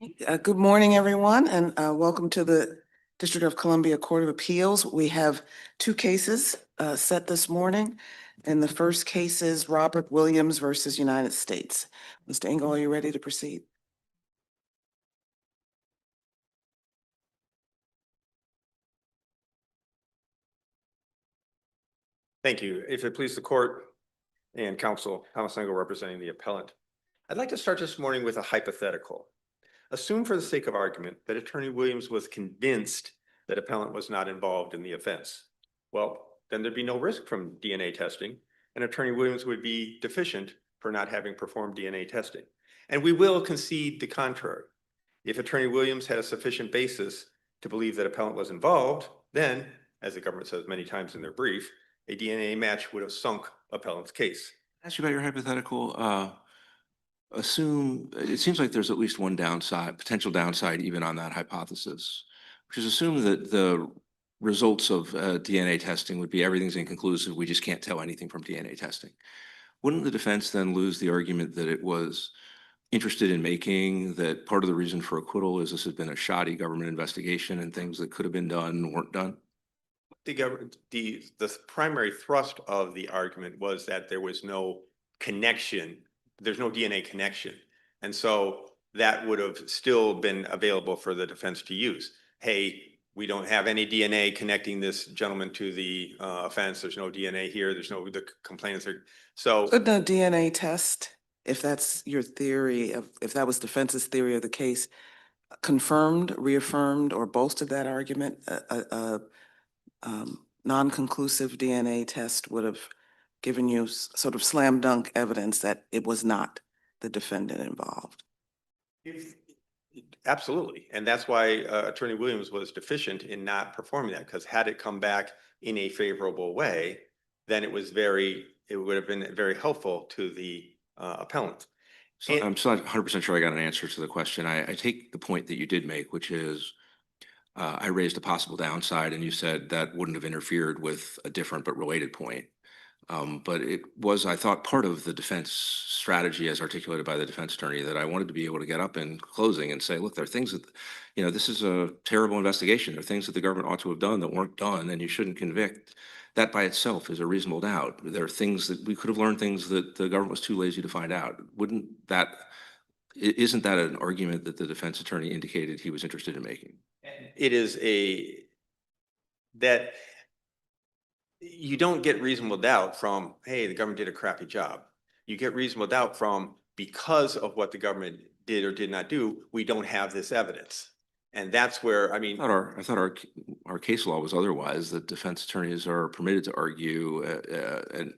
Good morning, everyone, and welcome to the District of Columbia Court of Appeals. We have two cases set this morning, and the first case is Robert Williams versus United States. Mr. Engel, are you ready to proceed? Thank you. If it pleases the court and counsel, Thomas Engel representing the appellant. I'd like to start this morning with a hypothetical. Assume for the sake of argument that Attorney Williams was convinced that appellant was not involved in the offense. Well, then there'd be no risk from DNA testing, and Attorney Williams would be deficient for not having performed DNA testing. And we will concede the contrary. If Attorney Williams had a sufficient basis to believe that appellant was involved, then, as the government says many times in their brief, a DNA match would have sunk appellant's case. Ask you about your hypothetical. Assume it seems like there's at least one downside, potential downside, even on that hypothesis, which is assume that the results of DNA testing would be everything's inconclusive. We just can't tell anything from DNA testing. Wouldn't the defense then lose the argument that it was interested in making, that part of the reason for acquittal is this had been a shoddy government investigation and things that could have been done weren't done? The primary thrust of the argument was that there was no connection. There's no DNA connection. And so that would have still been available for the defense to use. Hey, we don't have any DNA connecting this gentleman to the offense. There's no DNA here. There's no, the complainants are, so. Could the DNA test, if that's your theory of, if that was defense's theory of the case, confirmed, reaffirmed, or bolstered that argument? Non-conclusive DNA test would have given you sort of slam dunk evidence that it was not the defendant involved. Absolutely. And that's why Attorney Williams was deficient in not performing that, because had it come back in a favorable way, then it would have been very helpful to the appellant. So I'm still not 100% sure I got an answer to the question. I take the point that you did make, which is I raised a possible downside and you said that wouldn't have interfered with a different but related point. But it was, I thought, part of the defense strategy as articulated by the defense attorney that I wanted to be able to get up in closing and say, look, there are things that, this is a terrible investigation. There are things that the government ought to have done that weren't done, and you shouldn't convict. That by itself is a reasonable doubt. There are things that we could have learned, things that the government was too lazy to find out. Isn't that an argument that the defense attorney indicated he was interested in making? It is that you don't get reasonable doubt from, hey, the government did a crappy job. You get reasonable doubt from, because of what the government did or did not do, we don't have this evidence. And that's where, I mean, I thought our case law was otherwise, that defense attorneys are permitted to argue, and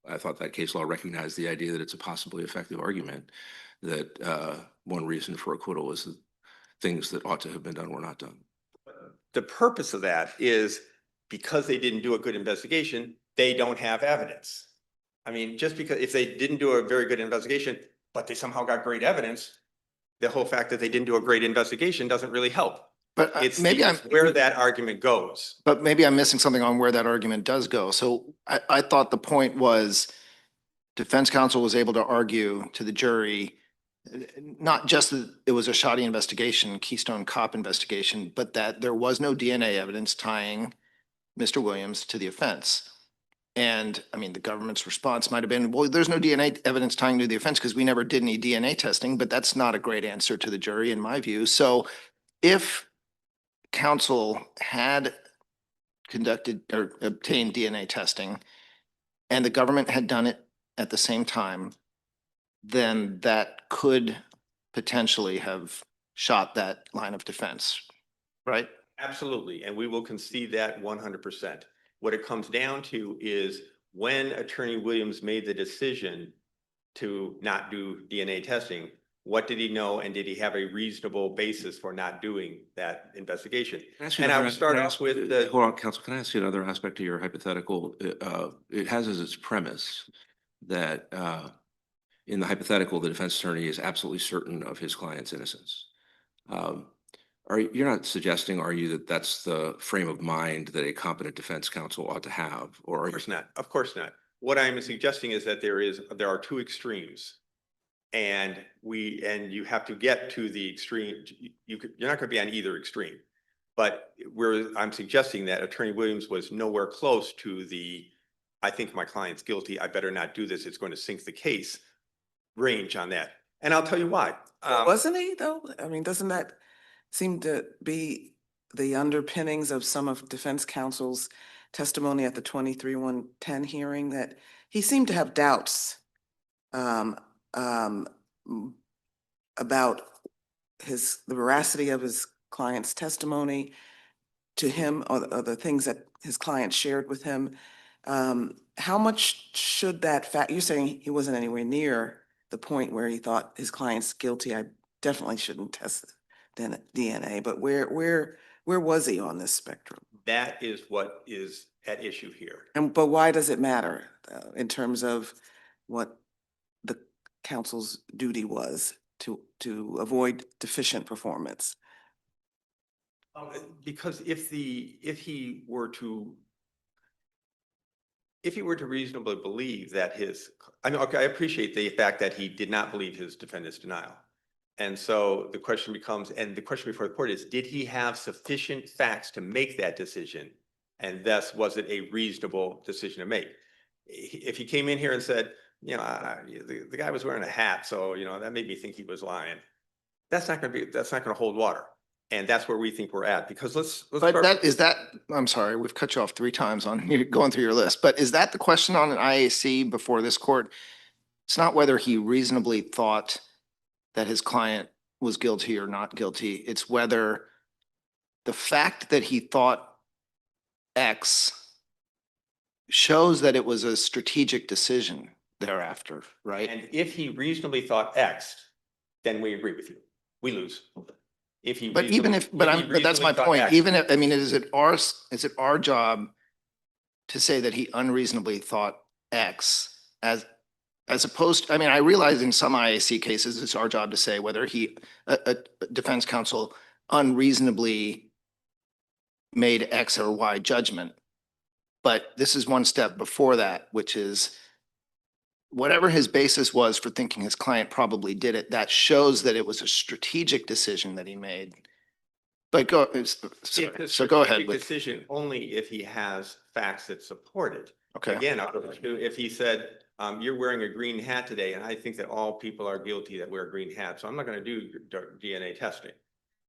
I thought that case law recognized the idea that it's a possibly effective argument, that one reason for acquittal is that things that ought to have been done were not done. The purpose of that is because they didn't do a good investigation, they don't have evidence. I mean, just because if they didn't do a very good investigation, but they somehow got great evidence, the whole fact that they didn't do a great investigation doesn't really help. But it's where that argument goes. But maybe I'm missing something on where that argument does go. So I thought the point was defense counsel was able to argue to the jury, not just that it was a shoddy investigation, Keystone Cop investigation, but that there was no DNA evidence tying Mr. Williams to the offense. And I mean, the government's response might have been, well, there's no DNA evidence tying to the offense because we never did any DNA testing, but that's not a great answer to the jury in my view. So if counsel had conducted or obtained DNA testing and the government had done it at the same time, then that could potentially have shot that line of defense, right? Absolutely. And we will concede that 100%. What it comes down to is when Attorney Williams made the decision to not do DNA testing, what did he know, and did he have a reasonable basis for not doing that investigation? And I would start off with the— Hold on, counsel, can I ask you another aspect of your hypothetical? It has as its premise that in the hypothetical, the defense attorney is absolutely certain of his client's innocence. You're not suggesting, are you, that that's the frame of mind that a competent defense counsel ought to have? Or of course not. Of course not. What I'm suggesting is that there are two extremes. And you have to get to the extreme. You're not going to be on either extreme. But I'm suggesting that Attorney Williams was nowhere close to I think my client's guilty, I better not do this, it's going to sink the case range on that. And I'll tell you why. Wasn't he though? I mean, doesn't that seem to be the underpinnings of some of defense counsel's testimony at the 23-110 hearing, that he seemed to have doubts um, um, about the veracity of his client's testimony to him, or the things that his client shared with him. How much should that fact, you're saying he wasn't anywhere near the point where he thought his client's guilty. I definitely shouldn't test DNA, but where was he on this spectrum? That is what is at issue here. But why does it matter in terms of what the counsel's duty was to avoid deficient performance? Because if he were to reasonably believe that okay, I appreciate the fact that he did not believe his defendant's denial. And so the question becomes, and the question before the court is, did he have sufficient facts to make that decision? And thus, was it a reasonable decision to make? If he came in here and said, the guy was wearing a hat, so, that made me think he was lying. That's not going to hold water. And that's where we think we're at, because let's But I'm sorry, we've cut you off 3 times on going through your list, but is that the question on an IAC before this court? It's not whether he reasonably thought that his client was guilty or not guilty. It's whether the fact that he thought X shows that it was a strategic decision thereafter, right? And if he reasonably thought X, then we agree with you. We lose. If he But even if, but that's my point. Even if, I mean, is it our job to say that he unreasonably thought X as opposed, I mean, I realize in some IAC cases, it's our job to say whether a defense counsel unreasonably made X or Y judgment. But this is one step before that, which is whatever his basis was for thinking his client probably did it, that shows that it was a strategic decision that he made. But go ahead. Decision only if he has facts that support it. Okay. Again, if he said, you're wearing a green hat today, and I think that all people are guilty that wear green hats, so I'm not going to do DNA testing.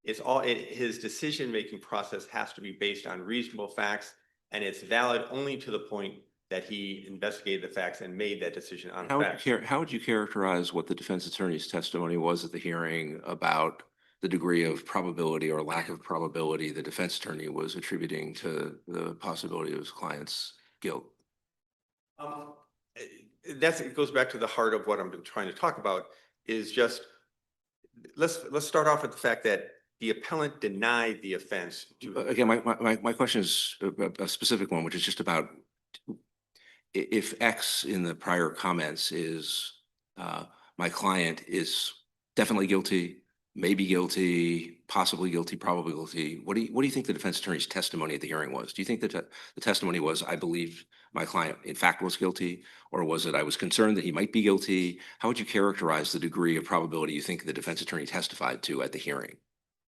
His decision-making process has to be based on reasonable facts, and it's valid only to the point that he investigated the facts and made that decision on facts. How would you characterize what the defense attorney's testimony was at the hearing about the degree of probability or lack of probability the defense attorney was attributing to the possibility of his client's guilt? It goes back to the heart of what I'm trying to talk about, is just, let's start off with the fact that the appellant denied the offense. Again, my question is a specific one, which is just about if X in the prior comments is my client is definitely guilty, maybe guilty, possibly guilty, probably guilty. What do you think the defense attorney's testimony at the hearing was? Do you think that the testimony was, I believe my client in fact was guilty, or was it I was concerned that he might be guilty? How would you characterize the degree of probability you think the defense attorney testified to at the hearing?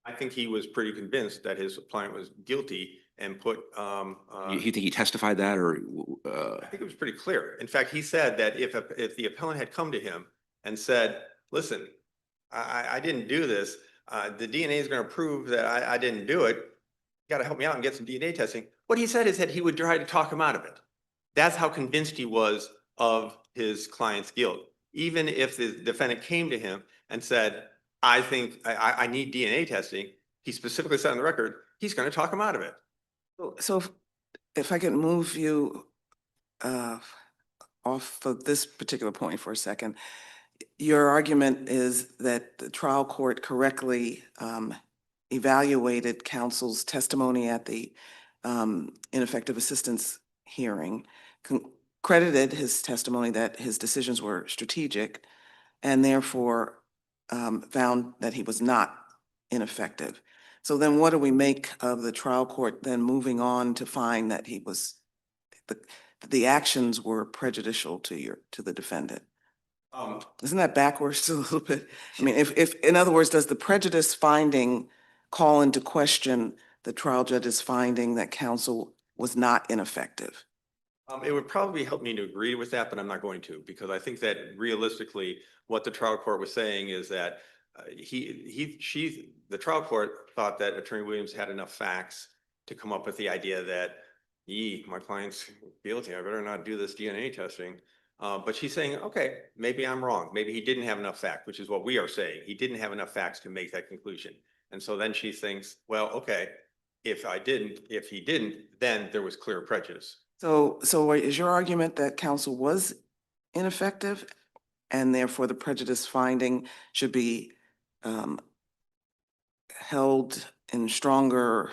I think he was pretty convinced that his client was guilty and put. You think he testified that, or? I think it was pretty clear. In fact, he said that if the appellant had come to him and said, listen, I didn't do this, the DNA is going to prove that I didn't do it. You got to help me out and get some DNA testing. What he said is that he would try to talk him out of it. That's how convinced he was of his client's guilt. Even if the defendant came to him and said, I think I need DNA testing, he specifically said on the record, he's going to talk him out of it. So if I could move you off of this particular point for a second, your argument is that the trial court correctly evaluated counsel's testimony at the ineffective assistance hearing, credited his testimony that his decisions were strategic, and therefore found that he was not ineffective. So then what do we make of the trial court then moving on to find that the actions were prejudicial to the defendant? Isn't that backwards a little bit? I mean, if, in other words, does the prejudice finding call into question the trial judge's finding that counsel was not ineffective? It would probably help me to agree with that, but I'm not going to, because I think that realistically, what the trial court was saying is that the trial court thought that Attorney Williams had enough facts to come up with the idea that, my client's guilty, I better not do this DNA testing. But she's saying, okay, maybe I'm wrong. Maybe he didn't have enough facts, which is what we are saying. He didn't have enough facts to make that conclusion. And so then she thinks, well, okay, if he didn't, then there was clear prejudice. So is your argument that counsel was ineffective and therefore the prejudice finding should be held in stronger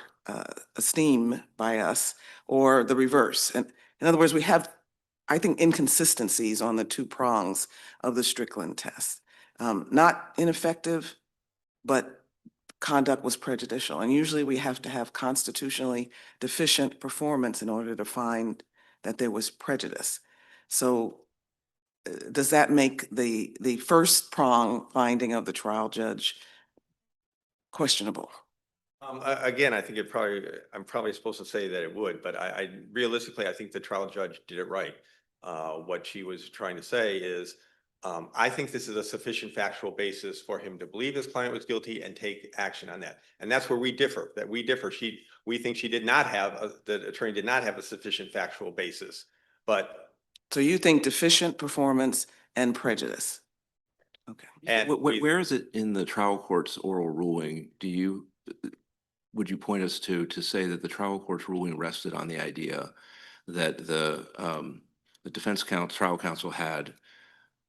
esteem by us, or the reverse? And in other words, we have, I think, inconsistencies on the two prongs of the Strickland test. Not ineffective, but conduct was prejudicial. And usually we have to have constitutionally deficient performance in order to find that there was prejudice. So does that make the first prong finding of the trial judge questionable? Again, I think I'm probably supposed to say that it would, but I realistically, I think the trial judge did it right. What she was trying to say is, I think this is a sufficient factual basis for him to believe his client was guilty and take action on that. And that's where we differ, we think the attorney did not have a sufficient factual basis, but. So you think deficient performance and prejudice? Okay. And Where is it in the trial court's oral ruling? Would you point us to say that the trial court's ruling rested on the idea that the trial counsel had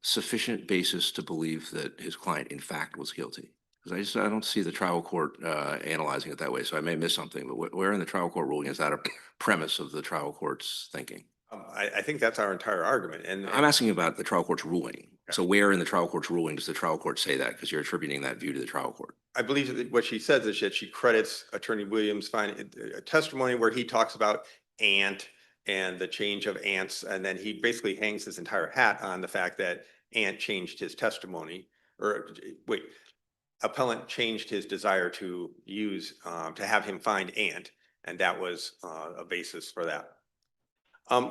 sufficient basis to believe that his client in fact was guilty? Because I don't see the trial court analyzing it that way, so I may miss something, but where in the trial court ruling is that a premise of the trial court's thinking? I think that's our entire argument. And I'm asking about the trial court's ruling. So where in the trial court's ruling does the trial court say that? Because you're attributing that view to the trial court. I believe that what she says is that she credits Attorney Williams' a testimony where he talks about Ant and the change of Ant's, and then he basically hangs his entire hat on the fact that Ant changed his testimony, appellant changed his desire to have him find Ant, and that was a basis for that.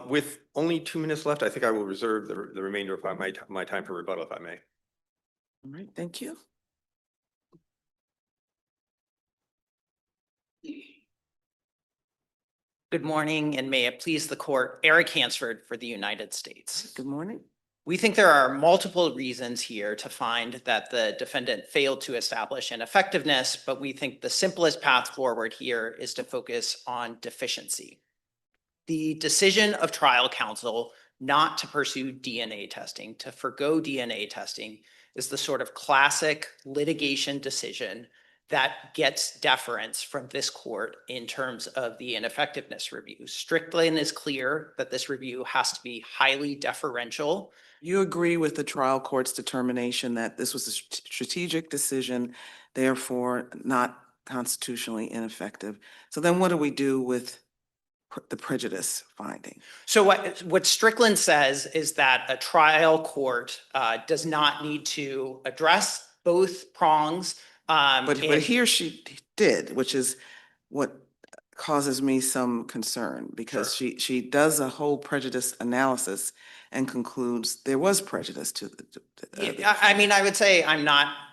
With only 2 minutes left, I think I will reserve the remainder of my time for rebuttal, if I may. All right, thank you. Good morning, and may it please the court, Eric Hansford for the United States. Good morning. We think there are multiple reasons here to find that the defendant failed to establish ineffectiveness, but we think the simplest path forward here is to focus on deficiency. The decision of trial counsel not to pursue DNA testing, to forgo DNA testing, is the sort of classic litigation decision that gets deference from this court in terms of the ineffectiveness review. Strickland is clear that this review has to be highly deferential. You agree with the trial court's determination that this was a strategic decision, therefore not constitutionally ineffective. So then what do we do with the prejudice finding? So what Strickland says is that a trial court does not need to address both prongs. But here she did, which is what causes me some concern, because she does a whole prejudice analysis and concludes there was prejudice to the. I mean, I would say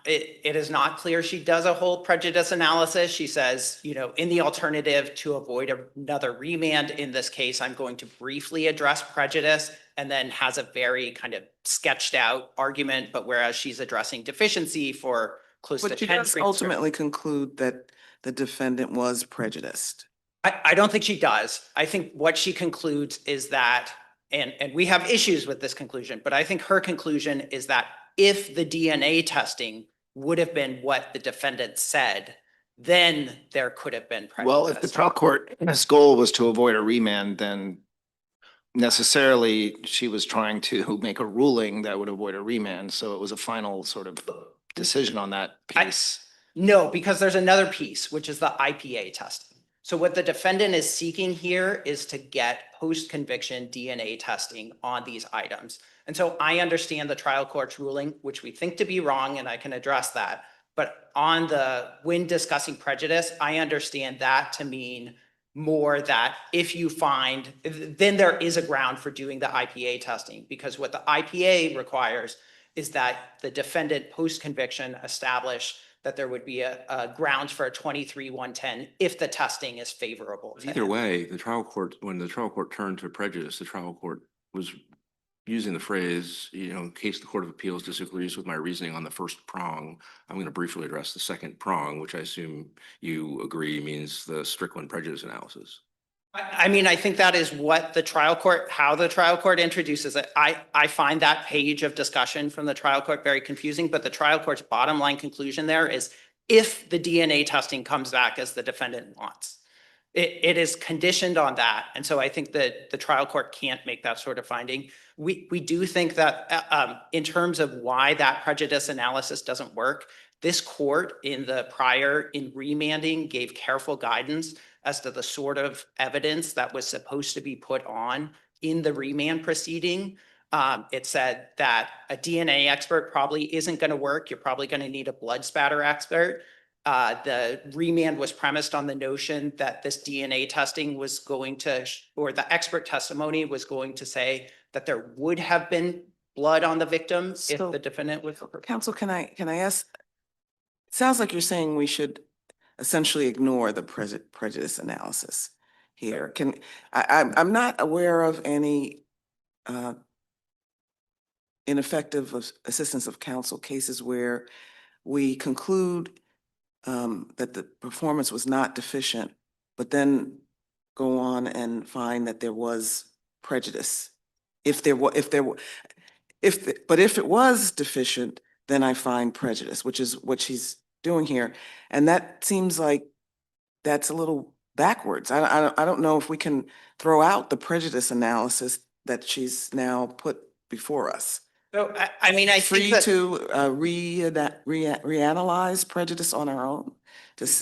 it is not clear she does a whole prejudice analysis. She says, in the alternative to avoid another remand in this case, I'm going to briefly address prejudice, and then has a very kind of sketched out argument. But whereas she's addressing deficiency for close to 10. But she does ultimately conclude that the defendant was prejudiced. I don't think she does. I think what she concludes is that, and we have issues with this conclusion, but I think her conclusion is that if the DNA testing would have been what the defendant said, then there could have been prejudice. Well, if the trial court's goal was to avoid a remand, then necessarily she was trying to make a ruling that would avoid a remand. So it was a final sort of decision on that piece. No, because there's another piece, which is the IPA testing. So what the defendant is seeking here is to get post-conviction DNA testing on these items. And so I understand the trial court's ruling, which we think to be wrong, and I can address that. But when discussing prejudice, I understand that to mean more that if you find, then there is a ground for doing the IPA testing, because what the IPA requires is that the defendant post-conviction establish that there would be a grounds for a 23-110 if the testing is favorable. to Either him. way, when the trial court turned to prejudice, the trial court was using the phrase, in case the Court of Appeals disagrees with my reasoning on the first prong, I'm going to briefly address the second prong, which I assume you agree means the Strickland prejudice analysis. I mean, I think that is what how the trial court introduces it. I find that page of discussion from the trial court very confusing, but the trial court's bottom line conclusion there is if the DNA testing comes back as the defendant wants. It is conditioned on that. And so I think that the trial court can't make that sort of finding. We do think that in terms of why that prejudice analysis doesn't work, this court in remanding gave careful guidance as to the sort of evidence that was supposed to be put on in the remand proceeding. It said that a DNA expert probably isn't going to work. You're probably going to need a blood spatter expert. The remand was premised on the notion that this DNA testing was going to, or the expert testimony was going to say that there would have been blood on the victim if So- the defendant was. Counsel, can I ask? It sounds like you're saying we should essentially ignore the prejudice analysis here. I'm not aware of any ineffective assistance of counsel cases where we conclude that the performance was not deficient, but then go on and find that there was prejudice. But if it was deficient, then I find prejudice, which is what she's doing here. And that seems like that's a little backwards. I don't know if we can throw out the prejudice analysis that she's now put before us. So, I mean, I Free think that. to reanalyze prejudice on our own?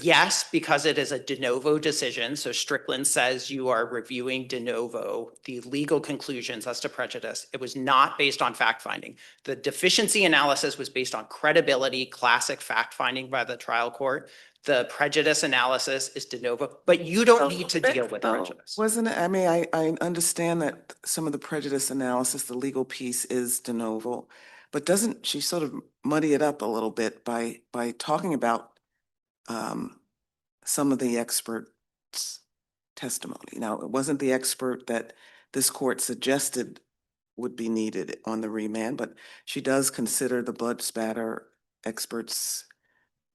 Yes, because it is a de novo decision. So Strickland says you are reviewing de novo the legal conclusions as to prejudice. It was not based on fact finding. The deficiency analysis was based on credibility, classic fact finding by the trial court. The prejudice analysis is de novo, but you don't need to deal with prejudice. Wasn't it? I mean, I understand that some of the prejudice analysis, the legal piece is de novo, but doesn't she sort of muddy it up a little bit by talking about some of the experts' testimony? Now, it wasn't the expert that this court suggested would be needed on the remand, but she does consider the blood spatter experts'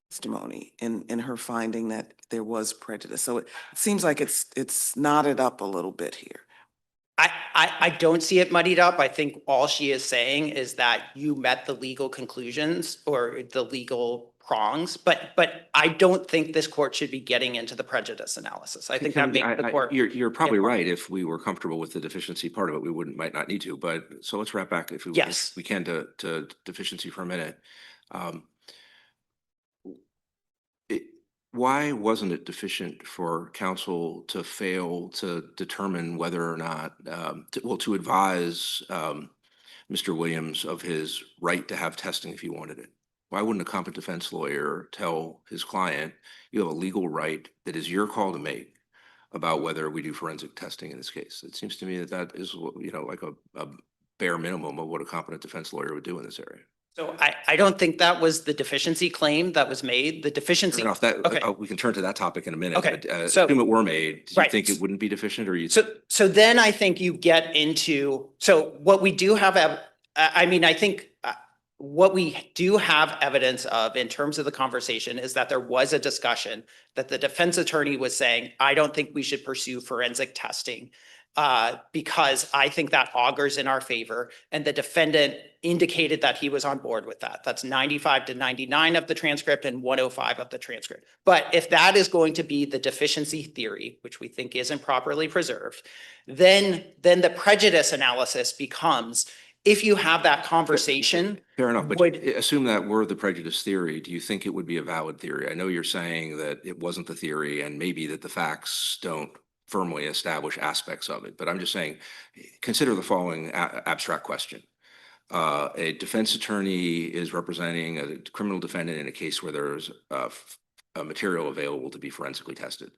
testimony in her finding that there was prejudice. So it seems like it's knotted up a little bit here. I don't see it muddied up. I think all she is saying is that you met the legal conclusions or the legal prongs, but I don't think this court should be getting into the prejudice analysis. I think that makes the court. You're probably right. If we were comfortable with the deficiency part of it, we might not need to, but so let's wrap back if we can to deficiency for a minute. Why wasn't it deficient for counsel to fail to determine whether or not, to advise Mr. Williams of his right to have testing if he wanted it? Why wouldn't a competent defense lawyer tell his client, you have a legal right that is your call to make about whether we do forensic testing in this case? It seems to me that is, like a bare minimum of what a competent defense lawyer would do in this area. So I don't think that was the deficiency claim that was made. The deficiency. Okay. We can turn to that topic in a minute. Okay, But, so- assume it were made. Do you Right. think it wouldn't be deficient, or you? So then I think you get into, so what we do have, I think what we do have evidence of in terms of the conversation is that there was a discussion that the defense attorney was saying, I don't think we should pursue forensic testing because I think that augurs in our favor. And the defendant indicated that he was on board with that. That's 95 to 99 of the transcript and 105 of the transcript. But if that is going to be the deficiency theory, which we think isn't properly preserved, then the prejudice analysis becomes, if you have that conversation, Fair enough, but would- assume that were the prejudice theory. Do you think it would be a valid theory? I know you're saying that it wasn't the theory and maybe that the facts don't firmly establish aspects of it, but I'm just saying, consider the following abstract question. A defense attorney is representing a criminal defendant in a case where there's a material available to be forensically tested.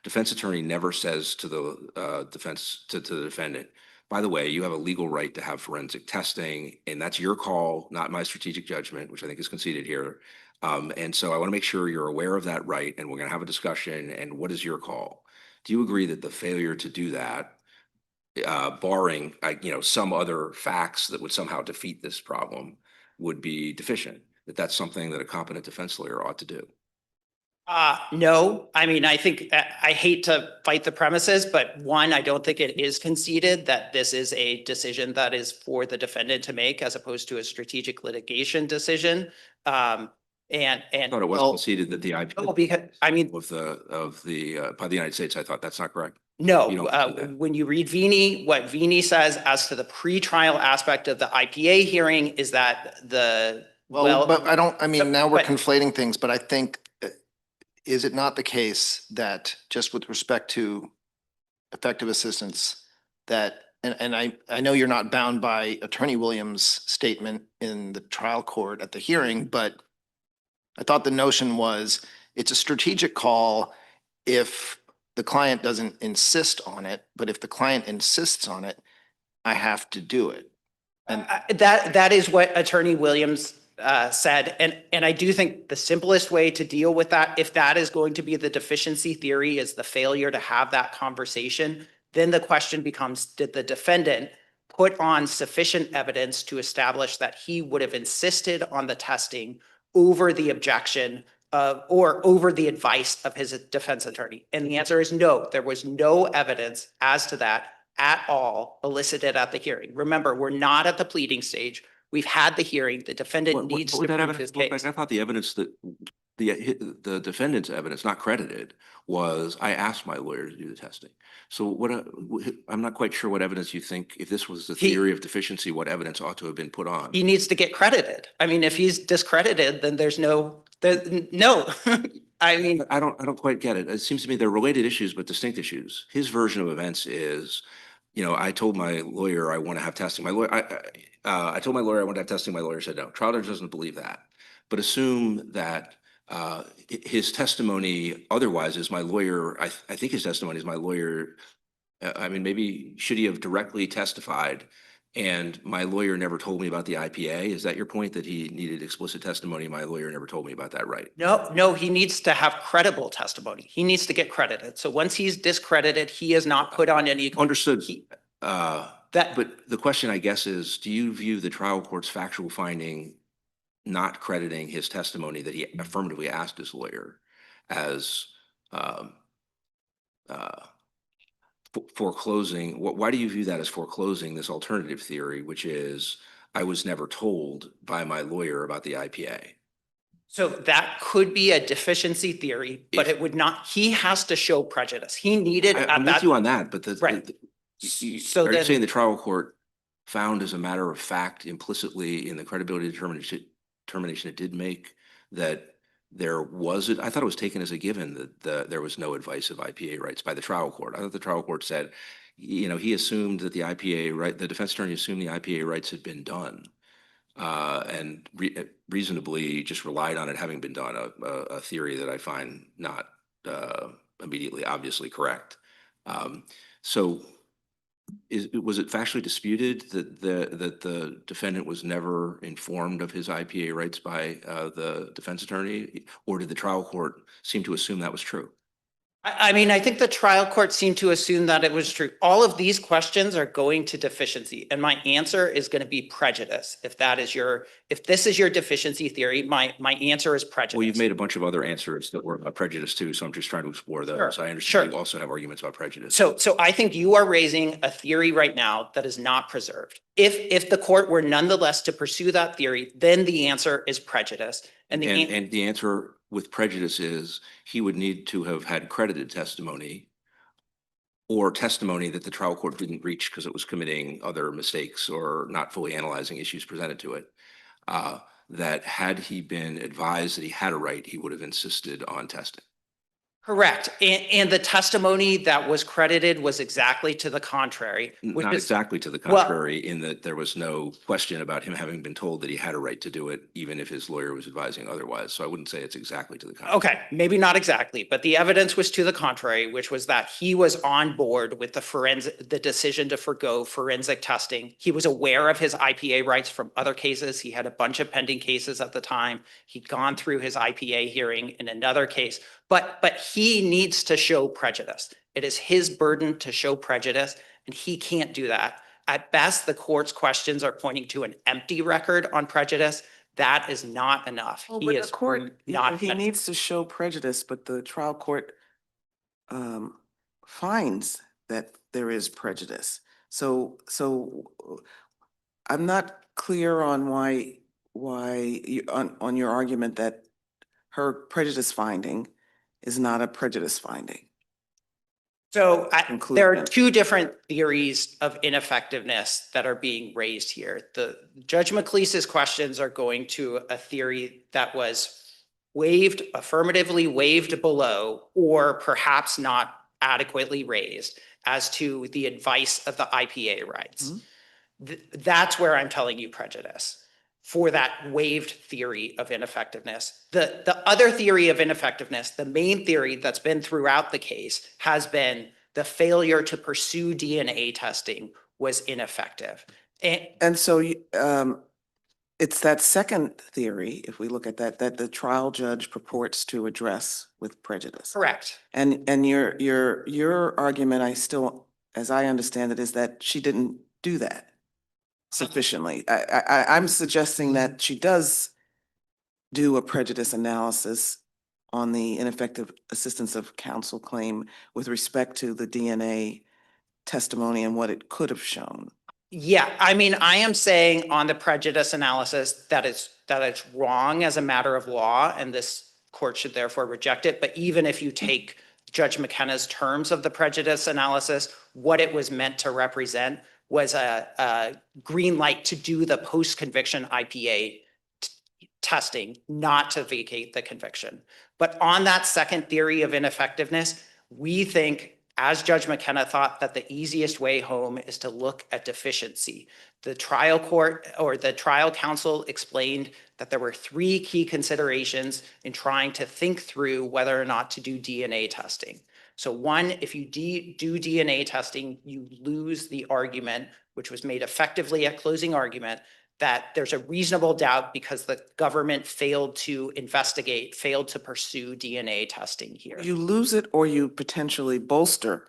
Defense attorney never says to the to the defendant, by the way, you have a legal right to have forensic testing, and that's your call, not my strategic judgment, which I think is conceded here. And so I want to make sure you're aware of that right, and we're going to have a discussion. And what is your call? Do you agree that the failure to do that, barring some other facts that would somehow defeat this problem, would be deficient? That's something that a competent defense lawyer ought to do. No, I mean, I think, I hate to fight the premises, but one, I don't think it is conceded that this is a decision that is for the defendant to make as opposed to a strategic litigation decision. I thought it was Well- conceded that the IP Oh, because, I mean, by the United States. I thought that's not correct. You no, don't see that. when you read Vini, what Vini says as to the pretrial aspect of the IPA hearing is that Well, but I mean, now we're but- conflating things, but I think, is it not the case that just with respect to effective assistance, that, and I know you're not bound by Attorney Williams' statement in the trial court at the hearing, but I thought the notion was it's a strategic call if the client doesn't insist on it, but if the client insists on it, I have to do it. And that is what Attorney Williams said, and I do think the simplest way to deal with that, if that is going to be the deficiency theory, is the failure to have that conversation, then the question becomes, did the defendant put on sufficient evidence to establish that he would have insisted on the testing over the objection or over the advice of his defense attorney? And the answer is no, there was no evidence as to that at all elicited at the hearing. Remember, we're not at the pleading stage. We've had the hearing. The defendant needs What would to that prove his evidence look like? case. I thought the evidence that the defendant's evidence, not credited, was I asked my lawyer to do the testing. So I'm not quite sure what evidence you think, if this was the theory of deficiency, what evidence ought to have been put on. He needs to get credited. I mean, if he's discredited, then there's no. I mean, I don't quite get it. It seems to me they're related issues, but distinct issues. His version of events is, I told my lawyer I want to have testing. My lawyer, I told my lawyer I want to have testing. My lawyer said no. Trial judge doesn't believe that. But assume that his testimony otherwise is my lawyer. I think his testimony is my lawyer. I mean, maybe should he have directly testified? And my lawyer never told me about the IPA. Is that your point, that he needed explicit testimony? My lawyer never told me about that, right? no, he needs to have credible testimony. He needs to get credited. So once he's discredited, he has not put on any. Understood. That, But the question, I guess, is, do you view the trial court's factual finding not crediting his testimony that he affirmatively asked his lawyer as foreclosing? Why do you view that as foreclosing this alternative theory, which is I was never told by my lawyer about the IPA? so that could be a deficiency theory, but it would not, he has to show prejudice. He needed I'm at with that. you on that, but Right. So are you then- saying the trial court found as a matter of fact implicitly in the credibility determination it did make that there wasn't, I thought it was taken as a given that there was no advice of IPA rights by the trial court. I thought the trial court said, he assumed that the IPA right, the defense attorney assumed the IPA rights had been done, and reasonably just relied on it having been done, a theory that I find not immediately obviously correct. So was it factually disputed that the defendant was never informed of his IPA rights by the defense attorney, or did the trial court seem to assume that was true? I mean, I think the trial court seemed to assume that it was true. All of these questions are going to deficiency, and my answer is going to be prejudice. If this is your deficiency theory, my answer is prejudice. Well, you've made a bunch of other answers that were about prejudice too, so I'm just trying to explore those. Sure, I understand sure. you also have arguments about prejudice. So I think you are raising a theory right now that is not preserved. If the court were nonetheless to pursue that theory, then the answer is prejudice. And the answer with prejudice is he would need to have had credited testimony, or testimony that the trial court didn't reach because it was committing other mistakes or not fully analyzing issues presented to it. That had he been advised that he had a right, he would have insisted on testing. Correct. And the testimony that was credited was exactly to the contrary, which Not is exactly to the well- contrary, in that there was no question about him having been told that he had a right to do it, even if his lawyer was advising otherwise. So I wouldn't say it's exactly to the contrary. okay, maybe not exactly, but the evidence was to the contrary, which was that he was on board with the decision to forgo forensic testing. He was aware of his IPA rights from other cases. He had a bunch of pending cases at the time. He'd gone through his IPA hearing in another case, but he needs to show prejudice. It is his burden to show prejudice, and he can't do that. At best, the court's questions are pointing to an empty record on prejudice. That is not enough. Oh, He but is the court, not. he needs to show prejudice, but the trial court finds that there is prejudice. So I'm not clear on on your argument that her prejudice finding is not a prejudice finding. So Conclude there are then. two different theories of ineffectiveness that are being raised here. The Judge McLeese's questions are going to a theory that was waived, affirmatively waived below, or perhaps not adequately raised as to the advice of the IPA rights. That's where I'm telling you prejudice for that waived theory of ineffectiveness. The other theory of ineffectiveness, the main theory that's been throughout the case, has been the failure to pursue DNA testing was ineffective. And so it's that second theory, if we look at that the trial judge purports to address with prejudice. Correct. And your argument, as I understand it, is that she didn't do that sufficiently. I'm suggesting that she does do a prejudice analysis on the ineffective assistance of counsel claim with respect to the DNA testimony and what it could have shown. Yeah, I mean, I am saying on the prejudice analysis that it's wrong as a matter of law, and this court should therefore reject it. But even if you take Judge McKenna's terms of the prejudice analysis, what it was meant to represent was a green light to do the post-conviction IPA testing, not to vacate the conviction. But on that second theory of ineffectiveness, we think, as Judge McKenna thought, that the easiest way home is to look at deficiency. The trial court or the trial counsel explained that there were three key considerations in trying to think through whether or not to do DNA testing. So one, if you do DNA testing, you lose the argument, which was made effectively at closing argument, that there's a reasonable doubt because the government failed to investigate, failed to pursue DNA testing here. You lose it or you potentially bolster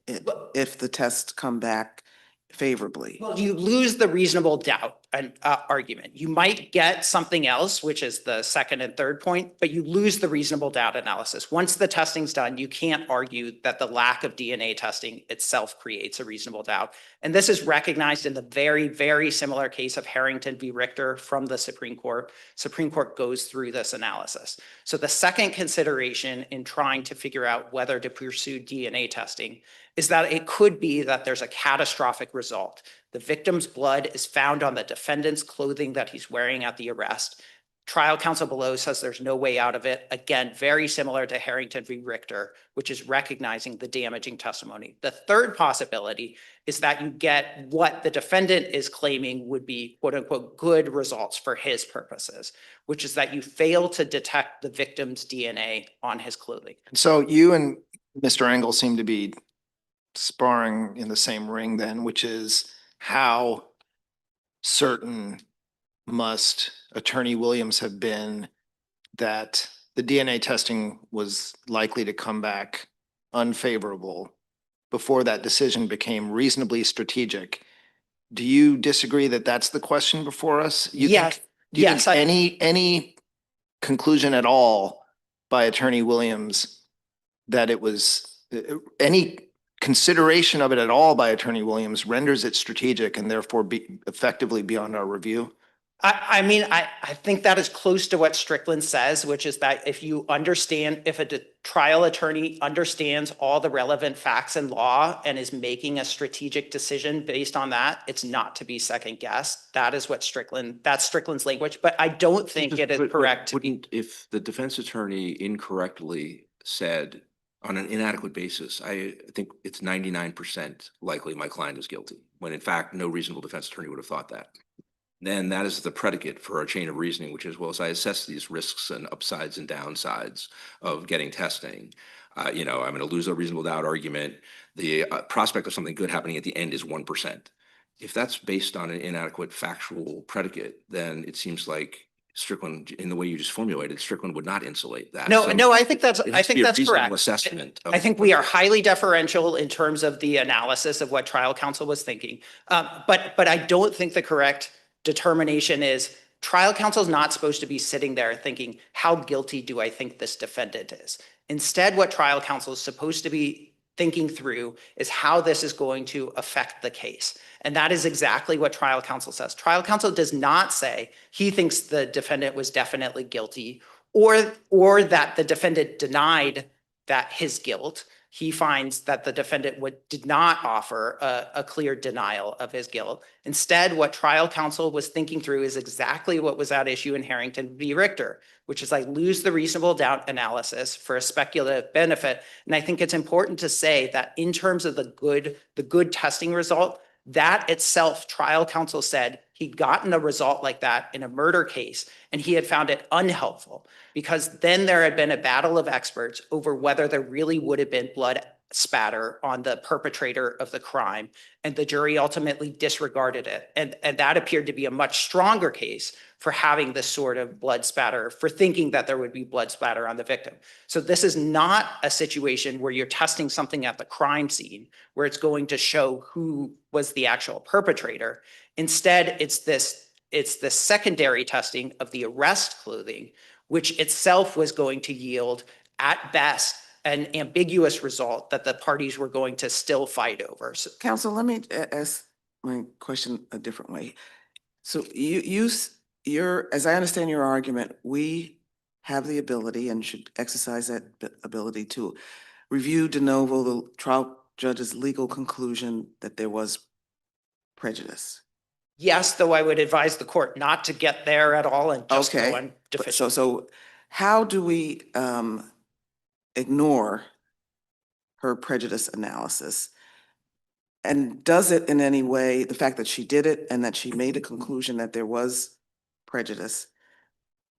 it if the tests come back favorably. Well, you lose the reasonable doubt argument. You might get something else, which is the second and third point, but you lose the reasonable doubt analysis. Once the testing's done, you can't argue that the lack of DNA testing itself creates a reasonable doubt. And this is recognized in the very, very similar case of Harrington v. Richter from the Supreme Court. Supreme Court goes through this analysis. So the second consideration in trying to figure out whether to pursue DNA testing is that it could be that there's a catastrophic result. The victim's blood is found on the defendant's clothing that he's wearing at the arrest. Trial counsel below says there's no way out of it. Again, very similar to Harrington v. Richter, which is recognizing the damaging testimony. The third possibility is that you get what the defendant is claiming would be quote unquote good results for his purposes, which is that you fail to detect the victim's DNA on his clothing. So you and Mr. Engel seem to be sparring in the same ring then, which is how certain must Attorney Williams have been that the DNA testing was likely to come back unfavorable before that decision became reasonably strategic. Do you disagree that that's the question before us? Yes. Do you Yes, think any conclusion at all by Attorney Williams that it was any consideration of it at all by Attorney Williams renders it strategic and therefore be effectively beyond our review? I mean, I think that is close to what Strickland says, which is that if you understand, if a trial attorney understands all the relevant facts and law and is making a strategic decision based on that, it's not to be second guessed. That is what that's Strickland's language, but I don't think it is correct to be. Wouldn't, if the defense attorney incorrectly said on an inadequate basis, I think it's 99% likely my client is guilty, when in fact, no reasonable defense attorney would have thought that. Then that is the predicate for our chain of reasoning, which is, well, as I assess these risks and upsides and downsides of getting testing, I'm going to lose a reasonable doubt argument. The prospect of something good happening at the end is 1%. If that's based on an inadequate factual predicate, then it seems like Strickland, in the way you just formulated, Strickland would not insulate that. No, So no, I think that's, it I has to think be a that's reasonable correct. assessment of- I think we are highly deferential in terms of the analysis of what trial counsel was thinking. But I don't think the correct determination is trial counsel is not supposed to be sitting there thinking, how guilty do I think this defendant is? Instead, what trial counsel is supposed to be thinking through is how this is going to affect the case. And that is exactly what trial counsel says. Trial counsel does not say he thinks the defendant was definitely guilty or that the defendant denied that his guilt. He finds that the defendant did not offer a clear denial of his guilt. Instead, what trial counsel was thinking through is exactly what was at issue in Harrington v. Richter, which is like lose the reasonable doubt analysis for a speculative benefit. And I think it's important to say that in terms of the good testing result, that itself, trial counsel said he'd gotten a result like that in a murder case, and he had found it unhelpful because then there had been a battle of experts over whether there really would have been blood spatter on the perpetrator of the crime, and the jury ultimately disregarded it. And that appeared to be a much stronger case for having this sort of blood spatter, for thinking that there would be blood spatter on the victim. So this is not a situation where you're testing something at the crime scene, where it's going to show who was the actual perpetrator. Instead, it's this secondary testing of the arrest clothing, which itself was going to yield, at best, an ambiguous result that the parties were going to still fight over. So, Counsel, let me ask my question a different way. So you're, as I understand your argument, we have the ability and should exercise that ability to review de novo the trial judge's legal conclusion that there was prejudice. yes, though I would advise the court not to get there at all and just go on deficient. So how do we ignore her prejudice analysis? And does it in any way, the fact that she did it and that she made a conclusion that there was prejudice,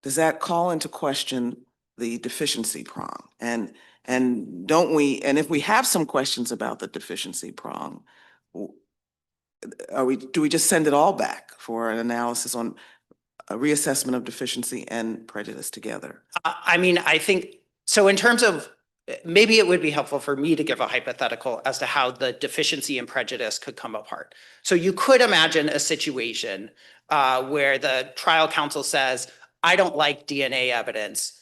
does that call into question the deficiency prong? And don't we, and if we have some questions about the deficiency prong, do we just send it all back for an analysis on a reassessment of deficiency and prejudice together? I mean, I think, so in terms of, maybe it would be helpful for me to give a hypothetical as to how the deficiency and prejudice could come apart. So you could imagine a situation where the trial counsel says, I don't like DNA evidence,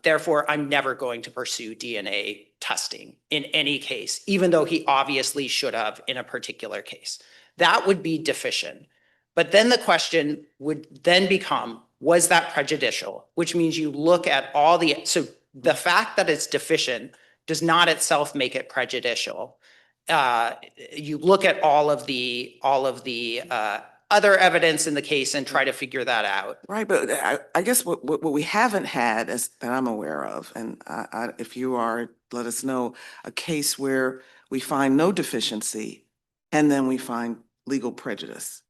therefore I'm never going to pursue DNA testing in any case, even though he obviously should have in a particular case. That would be deficient. But then the question would then become, was that prejudicial? Which means you look at all so the fact that it's deficient does not itself make it prejudicial. You look at all of the other evidence in the case and try to figure that out. Right, but I guess what we haven't had, as that I'm aware of, and if you are, let us know, a case where we find no deficiency and then we find legal prejudice.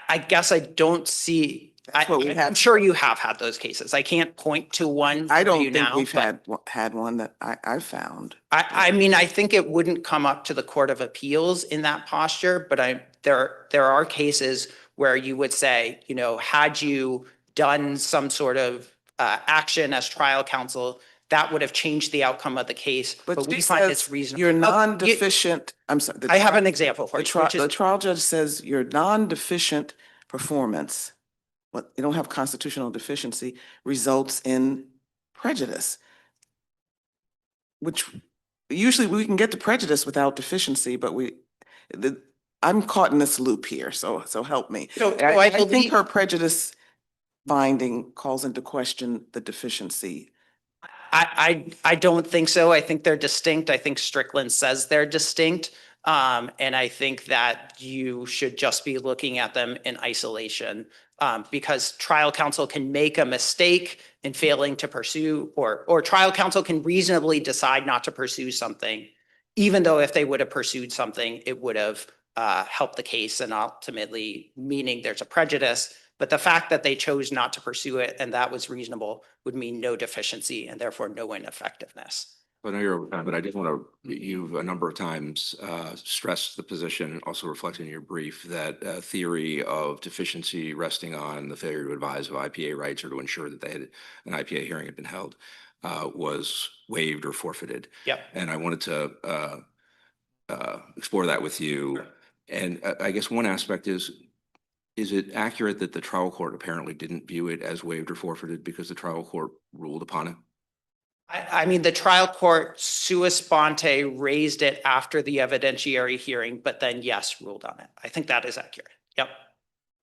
I guess I don't see. That's what we I'm have. sure you have had those cases. I can't point to one. I for don't you think now, we've but had one that I found. I mean, I think it wouldn't come up to the Court of Appeals in that posture, but there are cases where you would say, had you done some sort of action as trial counsel, that would have changed the outcome of the case. But we find it's reasonable. You're non-deficient, I'm sorry. I have an example for you. The trial judge says your non-deficient performance, you don't have constitutional deficiency, results in prejudice. Which usually we can get to prejudice without deficiency, but I'm caught in this loop here, so help me. So I think believe- her prejudice finding calls into question the deficiency. I don't think so. I think they're distinct. I think Strickland says they're distinct. And I think that you should just be looking at them in isolation. Because trial counsel can make a mistake in failing to pursue, or trial counsel can reasonably decide not to pursue something, even though if they would have pursued something, it would have helped the case and ultimately meaning there's a prejudice. But the fact that they chose not to pursue it and that was reasonable would mean no deficiency and therefore no ineffectiveness. I know you're over time, but I just want to, you've a number of times stressed the position, also reflected in your brief, that theory of deficiency resting on the failure to advise of IPA rights or to ensure that they had an IPA hearing had been held was waived or forfeited. Yep. And I wanted to explore that with you. And I guess one aspect is it accurate that the trial court apparently didn't view it as waived or forfeited because the trial court ruled upon it? I mean, the trial court sua sponte raised it after the evidentiary hearing, but then yes, ruled on it. I think that is accurate. Yep.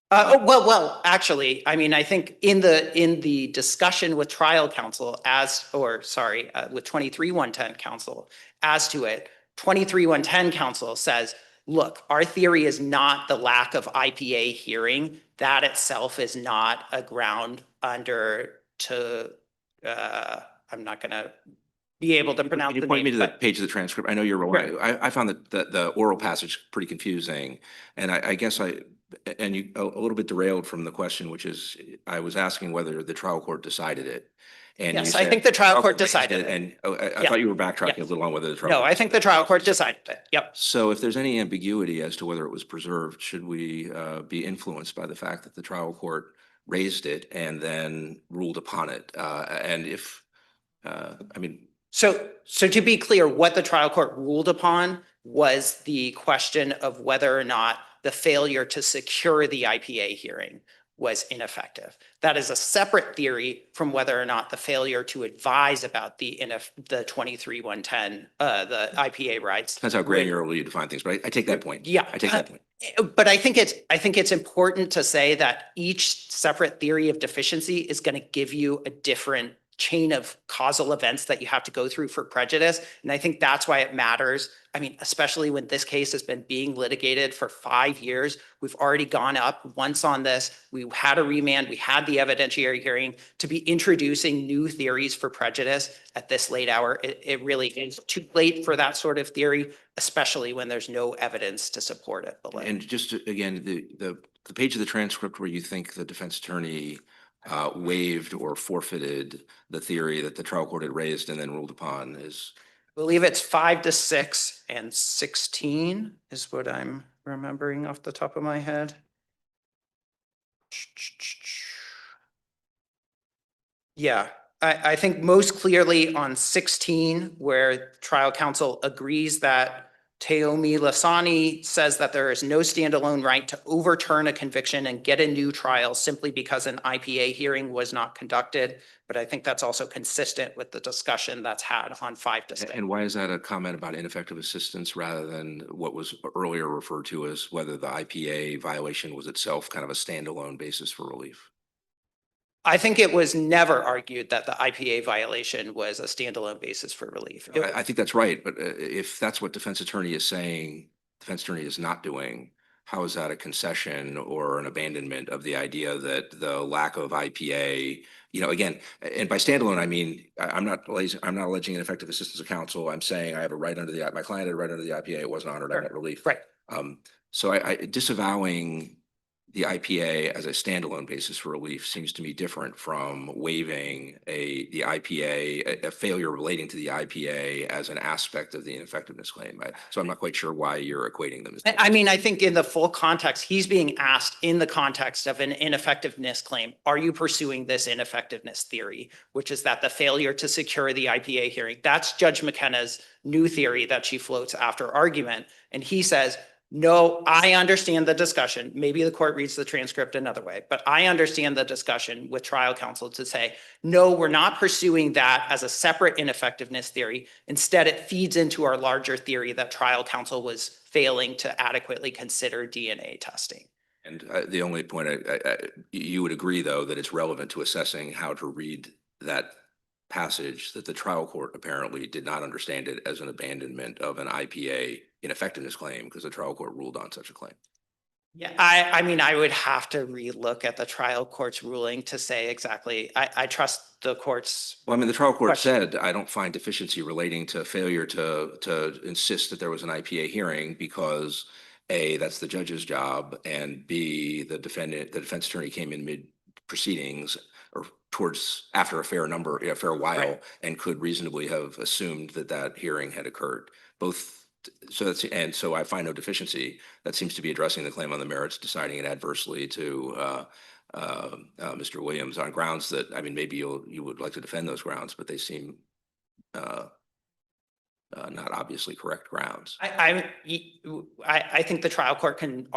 Well, actually, I mean, I think in the discussion with trial counsel with 23-110 counsel as to it, 23-110 counsel says, look, our theory is not the lack of IPA hearing. That itself is not a ground under to, I'm not going to be able to pronounce Can you the point me name, to the but page of the transcript? I know you're wrong. I found the oral passage pretty confusing. And I guess and you a little bit derailed from the question, which is I was asking whether the trial court decided it. And you yes, I said think the trial court raised decided it. And I Yeah. thought you were backtracking Yeah. a little on whether the trial. No, court I think the decided it. trial court decided it. Yep. So if there's any ambiguity as to whether it was preserved, should we be influenced by the fact that the trial court raised it and then ruled upon it? And if, I mean, So to be clear, what the trial court ruled upon was the question of whether or not the failure to secure the IPA hearing was ineffective. That is a separate theory from whether or not the failure to advise about the 23-110, the IPA rights. depends how granularly you define things, but I take that point. Yeah. I take that point. But I think it's important to say that each separate theory of deficiency is going to give you a different chain of causal events that you have to go through for prejudice. And I think that's why it matters. I mean, especially when this case has been being litigated for 5 years, we've already gone up once on this. We had a remand, we had the evidentiary hearing. To be introducing new theories for prejudice at this late hour, it really is too late for that sort of theory, especially when there's no evidence to support it. And just again, the page of the transcript where you think the defense attorney waived or forfeited the theory that the trial court had raised and then ruled upon is? I believe it's 5 to 6 and 16 is what I'm remembering off the top of my head. Yeah, I think most clearly on 16, where trial counsel agrees that Teomi Lasani says that there is no standalone right to overturn a conviction and get a new trial simply because an IPA hearing was not conducted. But I think that's also consistent with the discussion that's had on 5 to 6. And why is that a comment about ineffective assistance rather than what was earlier referred to as whether the IPA violation was itself kind of a standalone basis for relief? I think it was never argued that the IPA violation was a standalone basis for relief. I think that's right. But if that's what defense attorney is saying, defense attorney is not doing, how is that a concession or an abandonment of the idea that the lack of IPA, again, and by standalone, I mean, I'm not alleging ineffective assistance of counsel. I'm saying I have a right under my client had a right under the IPA. It wasn't honored. I got relief. Right. So I disavowing the IPA as a standalone basis for relief seems to me different from waiving the IPA, a failure relating to the IPA as an aspect of the ineffectiveness claim. So I'm not quite sure why you're equating them. I mean, I think in the full context, he's being asked in the context of an ineffectiveness claim, are you pursuing this ineffectiveness theory, which is that the failure to secure the IPA hearing, that's Judge McKenna's new theory that she floats after argument. And he says, no, I understand the discussion. Maybe the court reads the transcript another way, but I understand the discussion with trial counsel to say, no, we're not pursuing that as a separate ineffectiveness theory. Instead, it feeds into our larger theory that trial counsel was failing to adequately consider DNA testing. And the only point, you would agree, though, that it's relevant to assessing how to read that passage, that the trial court apparently did not understand it as an abandonment of an IPA ineffectiveness claim because the trial court ruled on such a claim. Yeah, I mean, I would have to relook at the trial court's ruling to say exactly, I trust the court's. Well, I mean, the trial court Question. said, I don't find deficiency relating to failure to insist that there was an IPA hearing because A, that's the judge's job, and B, the defense attorney came in mid proceedings or towards after a fair while, Right. and could reasonably have assumed that that hearing had occurred. So I find no deficiency. That seems to be addressing the claim on the merits, deciding it adversely to Mr. Williams on grounds that, I mean, maybe you would like to defend those grounds, but they seem not obviously correct grounds. I think the trial court can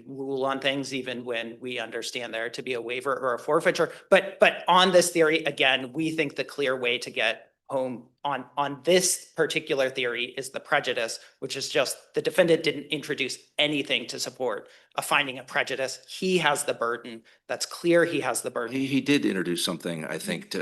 rule on things even when we understand there to be a waiver or a forfeiture. But on this theory, again, we think the clear way to get home on this particular theory is the prejudice, which is just the defendant didn't introduce anything to support a finding of prejudice. He has the burden. That's clear. He has the burden. He did introduce something, I think,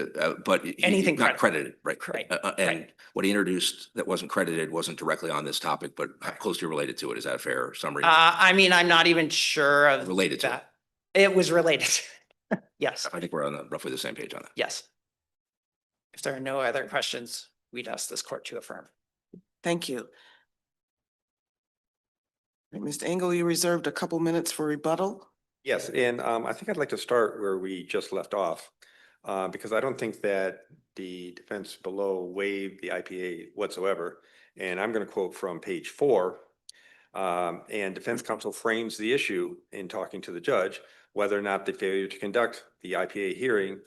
but Anything not credited, right? Right, And right. what he introduced that wasn't credited wasn't directly on this topic, but closely related to it. Is that a fair summary? I mean, I'm not even sure of Related to it. that. It was related. Yes, I think we're on roughly the same page on that. yes. If there are no other questions, we'd ask this court to affirm. Thank you. Mr. Engel, you reserved a couple minutes for rebuttal. Yes, and I think I'd like to start where we just left off, because I don't think that the defense below waived the IPA whatsoever. And I'm going to quote from page 4. And defense counsel frames the issue in talking to the judge, whether or not the failure to conduct the IPA hearing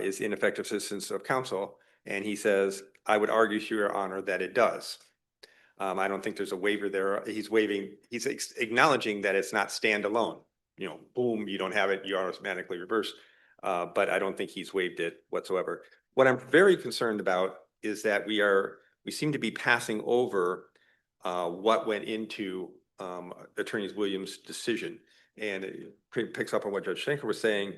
is ineffective assistance of counsel. And he says, I would argue to your honor that it does. I don't think there's a waiver there. He's acknowledging that it's not standalone. You know, boom, you don't have it, you automatically reverse. But I don't think he's waived it whatsoever. What I'm very concerned about is that we seem to be passing over what went into Attorney Williams' decision. And it picks up on what Judge Schenker was saying.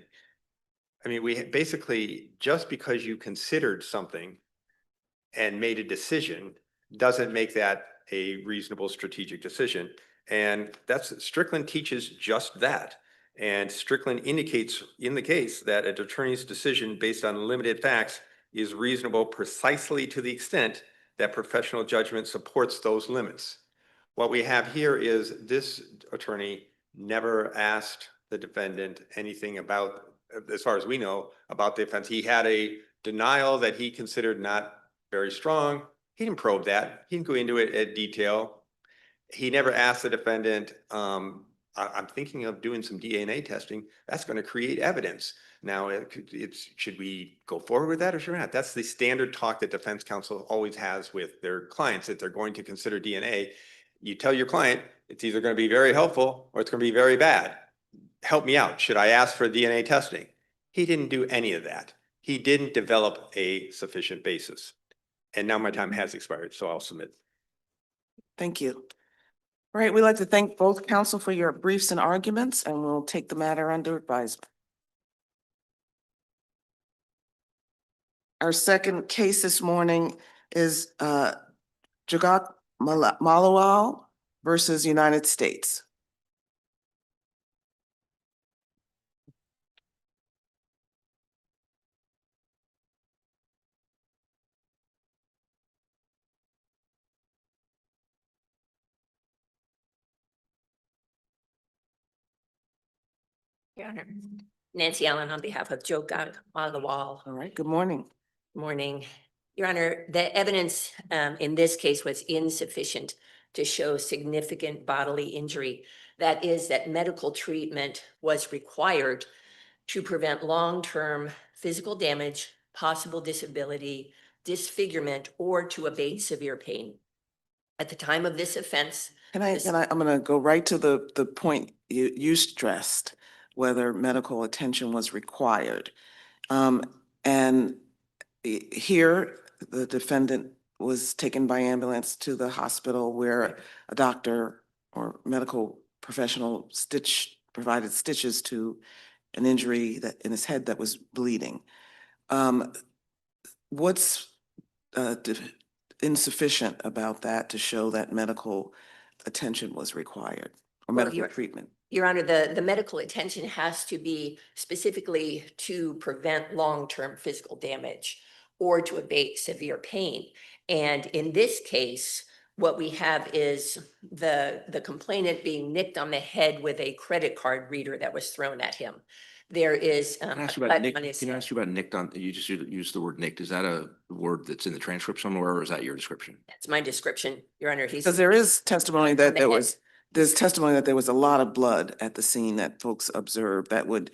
I mean, we basically, just because you considered something and made a decision doesn't make that a reasonable strategic decision. And Strickland teaches just that. And Strickland indicates in the case that an attorney's decision based on limited facts is reasonable precisely to the extent that professional judgment supports those limits. What we have here is this attorney never asked the defendant anything about, as far as we know, about the offense. He had a denial that he considered not very strong. He didn't probe that. He didn't go into it in detail. He never asked the defendant, I'm thinking of doing some DNA testing. That's going to create evidence. Now, should we go forward with that or should we not? That's the standard talk that defense counsel always has with their clients, that they're going to consider DNA. You tell your client it's either going to be very helpful or it's going to be very bad. Help me out. Should I ask for DNA testing? He didn't do any of that. He didn't develop a sufficient basis. And now my time has expired, so I'll submit. Thank you. All right, we'd like to thank both counsel for your briefs and arguments, and we'll take the matter under advisement. Our second case this morning is JOGAAK MALUAL versus United States. Your Honor, Nancy Allen on behalf of JOGAAK MALUAL. All right, good morning. Morning. Your Honor, the evidence in this case was insufficient to show significant bodily injury. That is, that medical treatment was required to prevent long-term physical damage, possible disability, disfigurement, or to abate severe pain. At the time of this offense, this- I'm gonna go right to the point you stressed, whether medical attention was required. And here, the defendant was taken by ambulance to the hospital where a doctor or medical professional provided stitches to an injury that in his head that was bleeding. What's insufficient about that to show that medical attention was required or Well, medical treatment? Your Honor, the medical attention has to be specifically to prevent long-term physical damage or to abate severe pain. And in this case, what we have is the complainant being nicked on the head with a credit card reader that was thrown at him. There is Can I a ask you about cut nicked? on his Can I head. ask you about nicked on, you just used the word nicked. Is that a word that's in the transcript somewhere or is that your description? That's my description, Your Honor. Because there is testimony that the head. there's testimony that there was a lot of blood at the scene that folks observed that would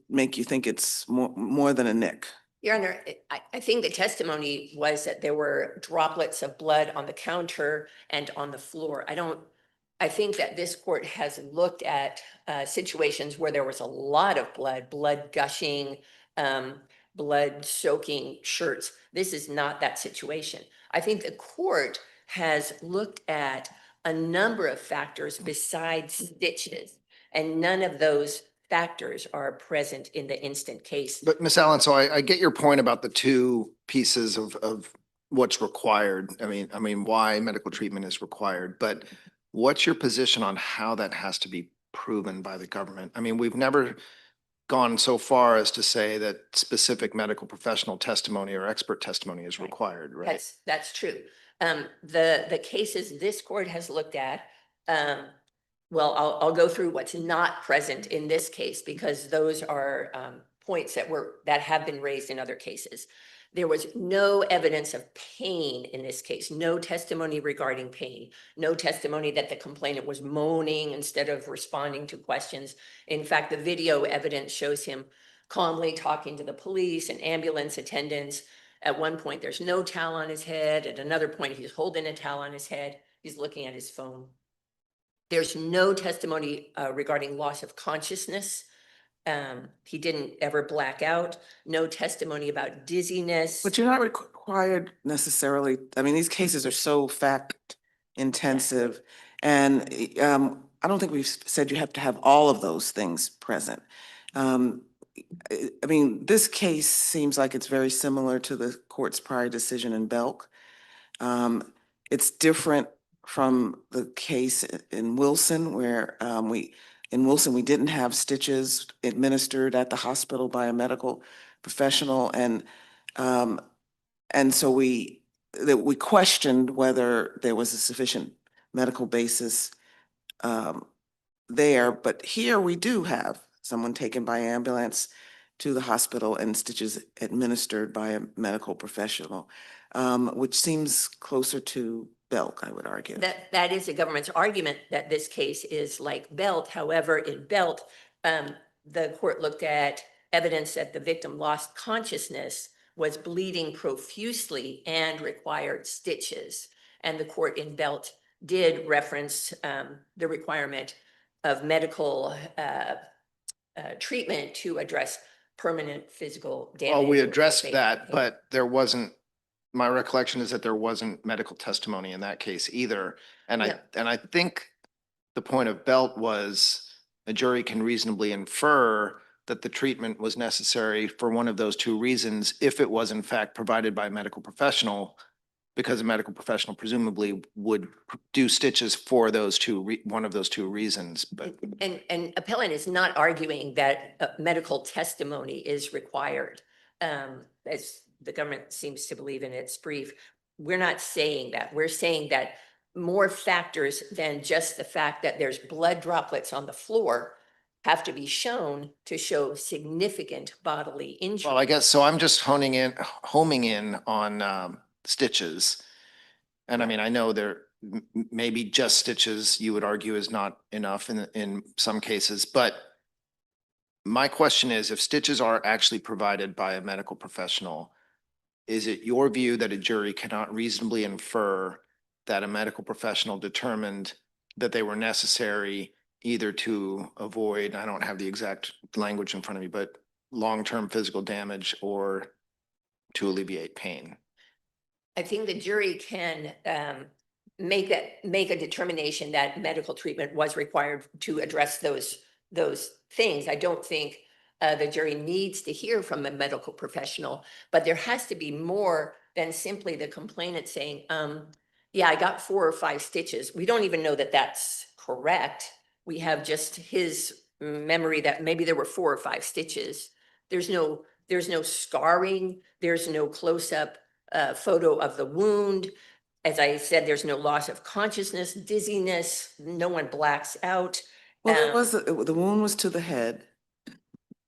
make you think it's more than a nick. Your Honor, I think the testimony was that there were droplets of blood on the counter and on the floor. I think that this court has looked at situations where there was a lot of blood gushing, blood soaking shirts. This is not that situation. I think the court has looked at a number of factors besides stitches, and none of those factors are present in the instant case. But Ms. Allen, so I get your point about the two pieces of what's required. I mean, why medical treatment is required, but what's your position on how that has to be proven by the government? I mean, we've never gone so far as to say that specific medical professional testimony or expert testimony is Right. required, right? That's true. The cases this court has looked at, well, I'll go through what's not present in this case because those are points that have been raised in other cases. There was no evidence of pain in this case, no testimony regarding pain, no testimony that the complainant was moaning instead of responding to questions. In fact, the video evidence shows him calmly talking to the police and ambulance attendants. At one point, there's no towel on his head. At another point, he's holding a towel on his head. He's looking at his phone. There's no testimony regarding loss of consciousness. He didn't ever black out. No testimony about dizziness. But you're not required necessarily, I mean, these cases are so fact intensive. And I don't think we've said you have to have all of those things present. I mean, this case seems like it's very similar to the court's prior decision in Belk. It's different from the case in Wilson where in Wilson, we didn't have stitches administered at the hospital by a medical professional. And so we questioned whether there was a sufficient medical basis there. But here we do have someone taken by ambulance to the hospital and stitches administered by a medical professional, which seems closer to Belk, I would argue. That is the government's argument that this case is like Belt. However, in Belt, the court looked at evidence that the victim lost consciousness, was bleeding profusely, and required stitches. And the court in Belt did reference the requirement of medical treatment to address permanent physical damage. Well, we or addressed fatal that, pain. but there wasn't, my recollection is that there wasn't medical testimony in that case either. And Yeah. I think the point of Belt was a jury can reasonably infer that the treatment was necessary for one of those two reasons if it was in fact provided by a medical professional, because a medical professional presumably would do stitches for those one of those two reasons, but. And appellant is not arguing that medical testimony is required. As the government seems to believe in its brief, we're not saying that. We're saying that more factors than just the fact that there's blood droplets on the floor have to be shown to show significant bodily injury. Well, I guess, so I'm just homing in on stitches. And I mean, I know there maybe just stitches you would argue is not enough in some cases, but my question is, if stitches are actually provided by a medical professional, is it your view that a jury cannot reasonably infer that a medical professional determined that they were necessary either to avoid, I don't have the exact language in front of me, but long-term physical damage or to alleviate pain. I think the jury can make a determination that medical treatment was required to address those things. I don't think the jury needs to hear from a medical professional, but there has to be more than simply the complainant saying, yeah, I got 4 or 5 stitches. We don't even know that that's correct. We have just his memory that maybe there were 4 or 5 stitches. There's no scarring. There's no close-up photo of the wound. As I said, there's no loss of consciousness, dizziness, no one blacks out. Well, there was, the wound was to the head.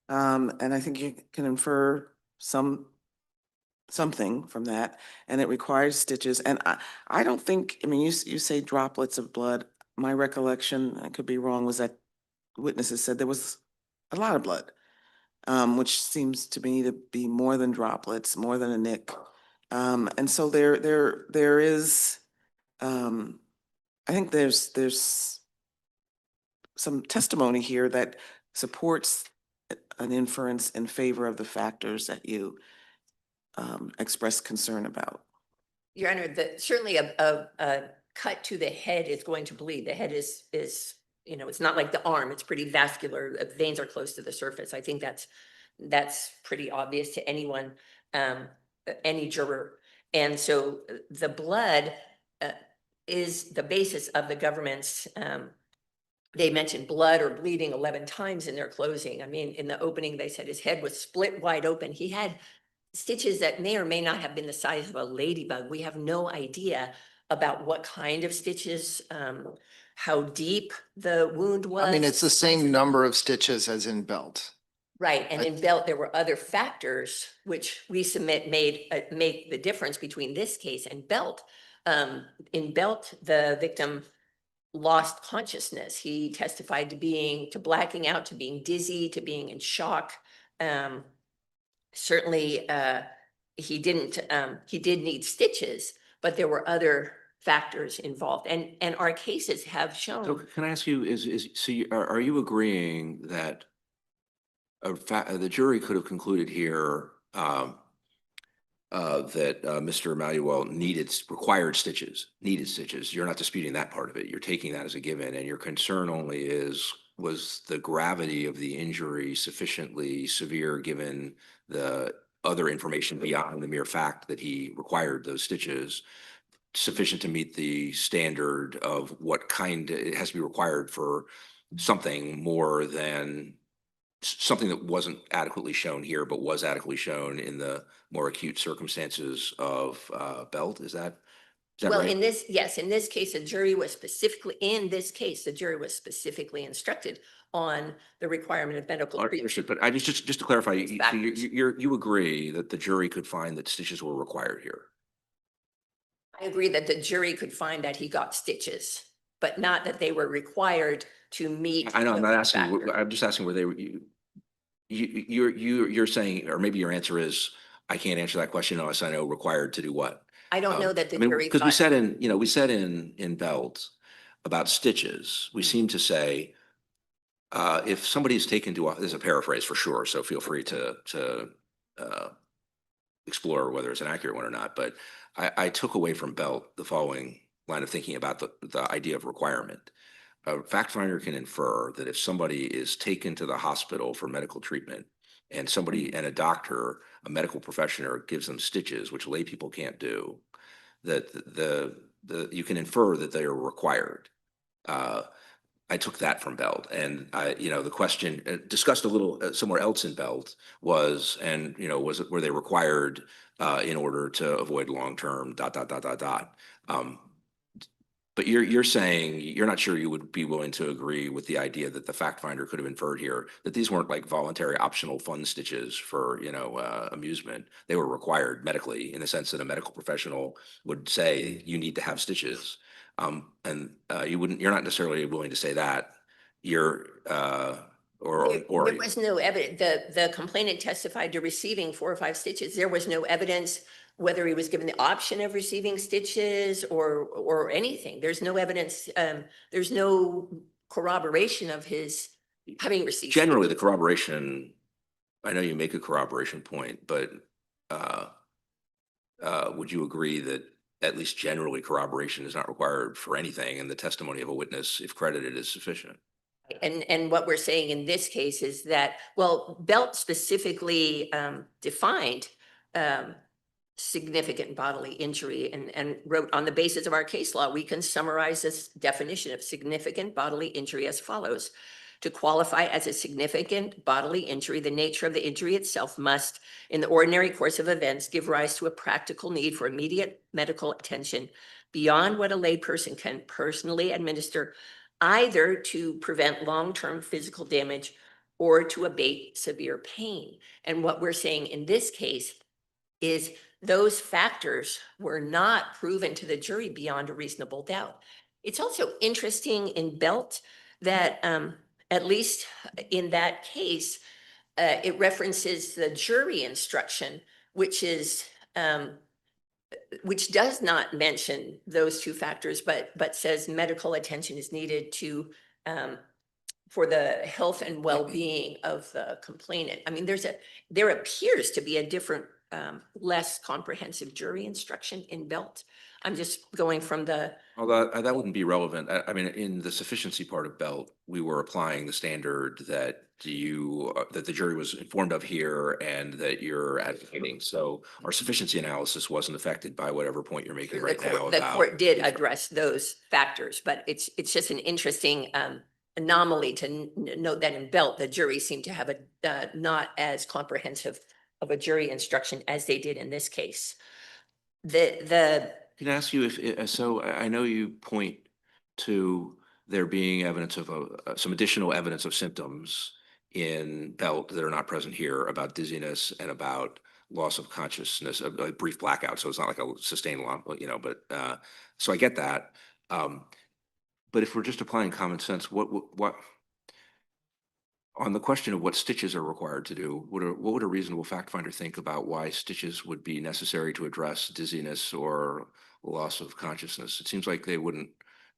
And I think you can infer something from that, and it requires stitches. And I don't think, I mean, you say droplets of blood. My recollection, I could be wrong, was that witnesses said there was a lot of blood, which seems to me to be more than droplets, more than a nick. And so there is, I think there's some testimony here that supports an inference in favor of the factors that you express concern about. Your Honor, certainly a cut to the head is going to bleed. The head is, it's not like the arm. It's pretty vascular. Veins are close to the surface. I think that's pretty obvious to anyone, any juror. And so the blood is the basis of the government's, they mentioned blood or bleeding 11 times in their closing. I mean, in the opening, they said his head was split wide open. He had stitches that may or may not have been the size of a ladybug. We have no idea about what kind of stitches, how deep the wound was. I mean, it's the same number of stitches as in belt. Right, and in belt, there were other factors which we submit make the difference between this case and belt. In belt, the victim lost consciousness. He testified to blacking out, to being dizzy, to being in shock. Certainly, he did need stitches, but there were other factors involved, and our cases have So shown. can I ask you, are you agreeing that the jury could have concluded here that Mr. Malual required stitches, needed stitches? You're not disputing that part of it. You're taking that as a given, and your concern only was the gravity of the injury sufficiently severe given the other information beyond the mere fact that he required those stitches, sufficient to meet the standard of what kind it has to be required for something more than something that wasn't adequately shown here, but was adequately shown in the more acute circumstances of belt. Is that Well, right? in this case, the jury was specifically instructed on the requirement of medical treatment. Understood, but I just to clarify, Factors. you agree that the jury could find that stitches were required here? I agree that the jury could find that he got stitches, but not that they were required to meet. I know, I'm not the asking, factor. I'm just asking where they were, you're saying, or maybe your answer is, I can't answer that question unless I know required to do what? I don't know that the I mean, jury because we thought. said in belt about stitches, we seem to say, if somebody's taken to, this is a paraphrase for sure, so feel free to explore whether it's an accurate one or not, but I took away from belt the following line of thinking about the idea of requirement. A fact finder can infer that if somebody is taken to the hospital for medical treatment and and a doctor, a medical professional gives them stitches, which lay people can't do, that you can infer that they are required. I took that from belt, and the question discussed a little somewhere else in belt was, were they required in order to avoid long-term ... But you're saying you're not sure you would be willing to agree with the idea that the fact finder could have inferred here that these weren't like voluntary optional fun stitches for, amusement. They were required medically in the sense that a medical professional would say you need to have stitches. You're not necessarily willing to say that. There was no evidence. The complainant testified to receiving 4 or 5 stitches. There was no evidence whether he was given the option of receiving stitches or anything. There's no evidence, there's no corroboration of his having received. Generally, the corroboration, I know you make a corroboration point, but would you agree that at least generally corroboration is not required for anything, and the testimony of a witness, if credited, is sufficient? And what we're saying in this case is that, well, Belt specifically defined significant bodily injury and wrote, on the basis of our case law, we can summarize this definition of significant bodily injury as follows. To qualify as a significant bodily injury, the nature of the injury itself must, in the ordinary course of events, give rise to a practical need for immediate medical attention beyond what a layperson can personally administer, either to prevent long-term physical damage or to abate severe pain. And what we're saying in this case is those factors were not proven to the jury beyond a reasonable doubt. It's also interesting in Belt that at least in that case, it references the jury instruction, which is which does not mention those two factors, but says medical attention is needed to for the health and well-being of the complainant. I mean, there appears to be a different, less comprehensive jury instruction in Belt. I'm just going from the. Although that wouldn't be relevant. I mean, in the sufficiency part of Belt, we were applying the standard that that the jury was informed of here and that you're advocating. So our sufficiency analysis wasn't affected by whatever point you're making right now. The court did address those factors, but it's just an interesting anomaly to note that in Belt, the jury seemed to have a not as comprehensive of a jury instruction as they did in this case. Can I ask you if, so I know you point to there being evidence of some additional evidence of symptoms in Belt that are not present here about dizziness and about loss of consciousness, a brief blackout. So it's not like a sustained loss, but so I get that. But if we're just applying common sense, what on the question of what stitches are required to do, what would a reasonable fact finder think about why stitches would be necessary to address dizziness or loss of consciousness? It seems like they wouldn't,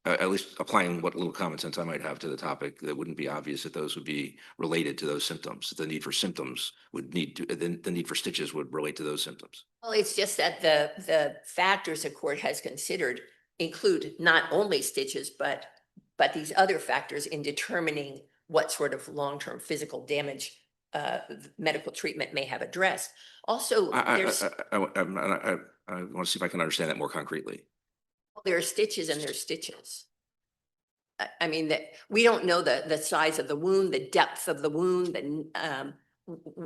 at least applying what little common sense I might have to the topic, that wouldn't be obvious that those would be related to those symptoms. The need for symptoms would the need for stitches would relate to those symptoms. Well, it's just that the factors the court has considered include not only stitches, but these other factors in determining what sort of long-term physical damage medical treatment may have addressed. Also, I want to see if I can understand that more concretely. there are stitches and there's stitches. I mean, that we don't know the size of the wound, the depth of the wound, and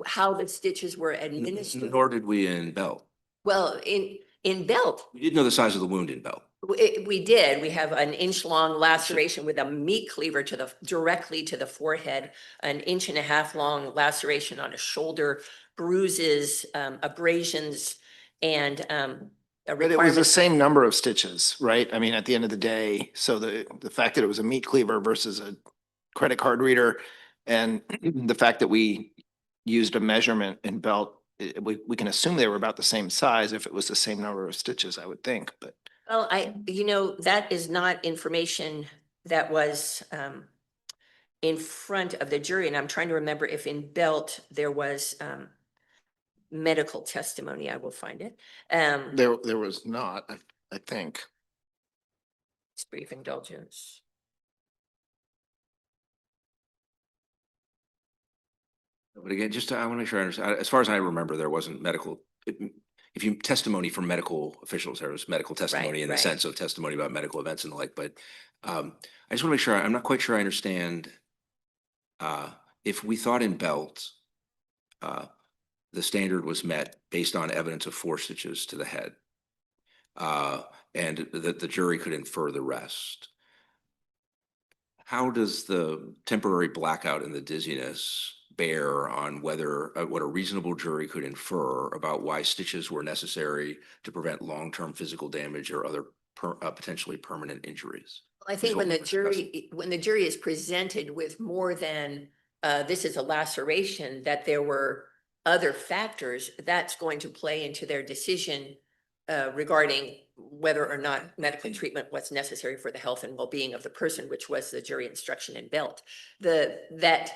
how the stitches were administered. Nor did we in Belt. Well, in Belt, We did know the size of the wound in Belt. we did. We have an inch-long laceration with a meat cleaver directly to the forehead, an 1.5 long laceration on a shoulder, bruises, abrasions, and a But it was the requirement. same number of stitches, right? I mean, at the end of the day, so the fact that it was a meat cleaver versus a credit card reader, and the fact that we used a measurement in Belt, we can assume they were about the same size if it was the same number of stitches, I would think, but. Well, that is not information that was in front of the jury, and I'm trying to remember if in Belt there was medical testimony. I will find it. There was not, I think. It's brief indulgence. But again, I want to make sure I understand. As far as I remember, there wasn't medical. If you testimony from medical officials, there was medical testimony in the right. sense of testimony about medical events and the like. But I just want to make sure. I'm not quite sure I understand. If we thought in Belt, the standard was met based on evidence of 4 stitches to the head, and that the jury could infer the rest. How does the temporary blackout and the dizziness bear on whether what a reasonable jury could infer about why stitches were necessary to prevent long-term physical damage or other potentially permanent injuries? I think when the jury is presented with more than this is a laceration, that there were other factors, that's going to play into their decision regarding whether or not medical treatment was necessary for the health and well-being of the person, which was the jury instruction in Belt. But that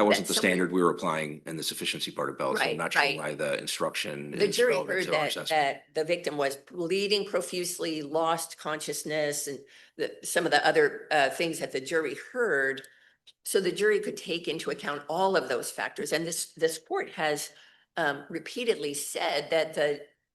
wasn't the somebody- standard we were applying in the sufficiency part of Bell, so I'm Right, not sure right. why the instruction The is jury relevant heard to our that, assessment. the victim was bleeding profusely, lost consciousness, and some of the other things that the jury heard. So the jury could take into account all of those factors. And this court has repeatedly said that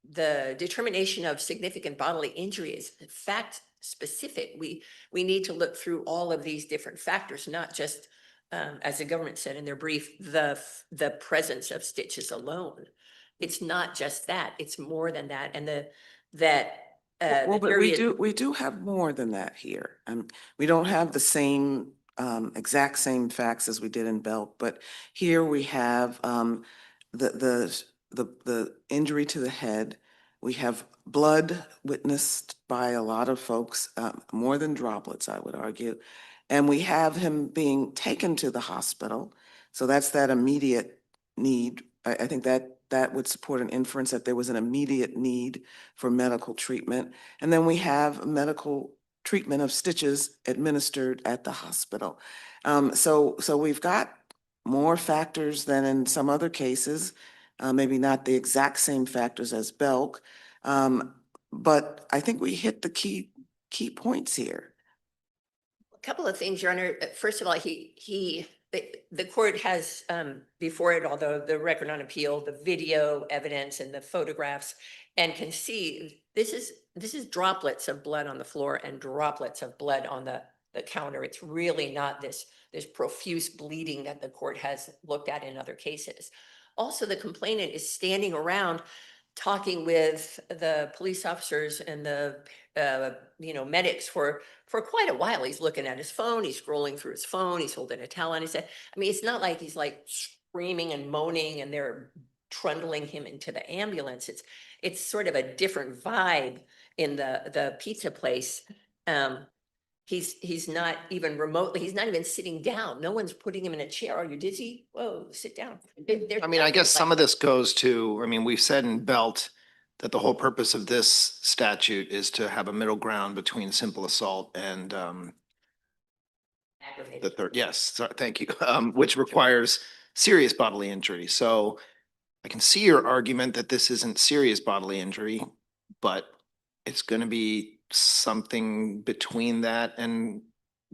the determination of significant bodily injury is fact specific. We need to look through all of these different factors, not just, as the government said in their brief, the presence of stitches alone. It's not just that, it's more than that. And Well, the but jury is- we do have more than that here. We don't have the same, exact same facts as we did in Belt, but here we have, the injury to the head. We have blood witnessed by a lot of folks, more than droplets, I would argue. And we have him being taken to the hospital. So that's that immediate need. I think that would support an inference that there was an immediate need for medical treatment. And then we have medical treatment of stitches administered at the hospital. So we've got more factors than in some other cases, maybe not the exact same factors as Belk. But I think we hit the key points here. A couple of things, Your Honor. First of all, the court has before it, although the record on appeal, the video evidence and the photographs, and can see this is droplets of blood on the floor and droplets of blood on the counter. It's really not this profuse bleeding that the court has looked at in other cases. Also, the complainant is standing around talking with the police officers and the medics for quite a while. He's looking at his phone, he's scrolling through his phone, he's holding a towel on his head. I mean, it's not like he's like screaming and moaning and they're trundling him into the ambulance. It's sort of a different vibe in the pizza place. He's not even remotely, he's not even sitting down. No one's putting him in a chair. Are you dizzy? Whoa, sit down. I mean, I guess some of this goes to, I mean, we've said in Belt that the whole purpose of this statute is to have a middle ground between simple assault and the third, yes, thank you, which requires serious bodily injury. So I can see your argument that this isn't serious bodily injury, but it's going to be something between that and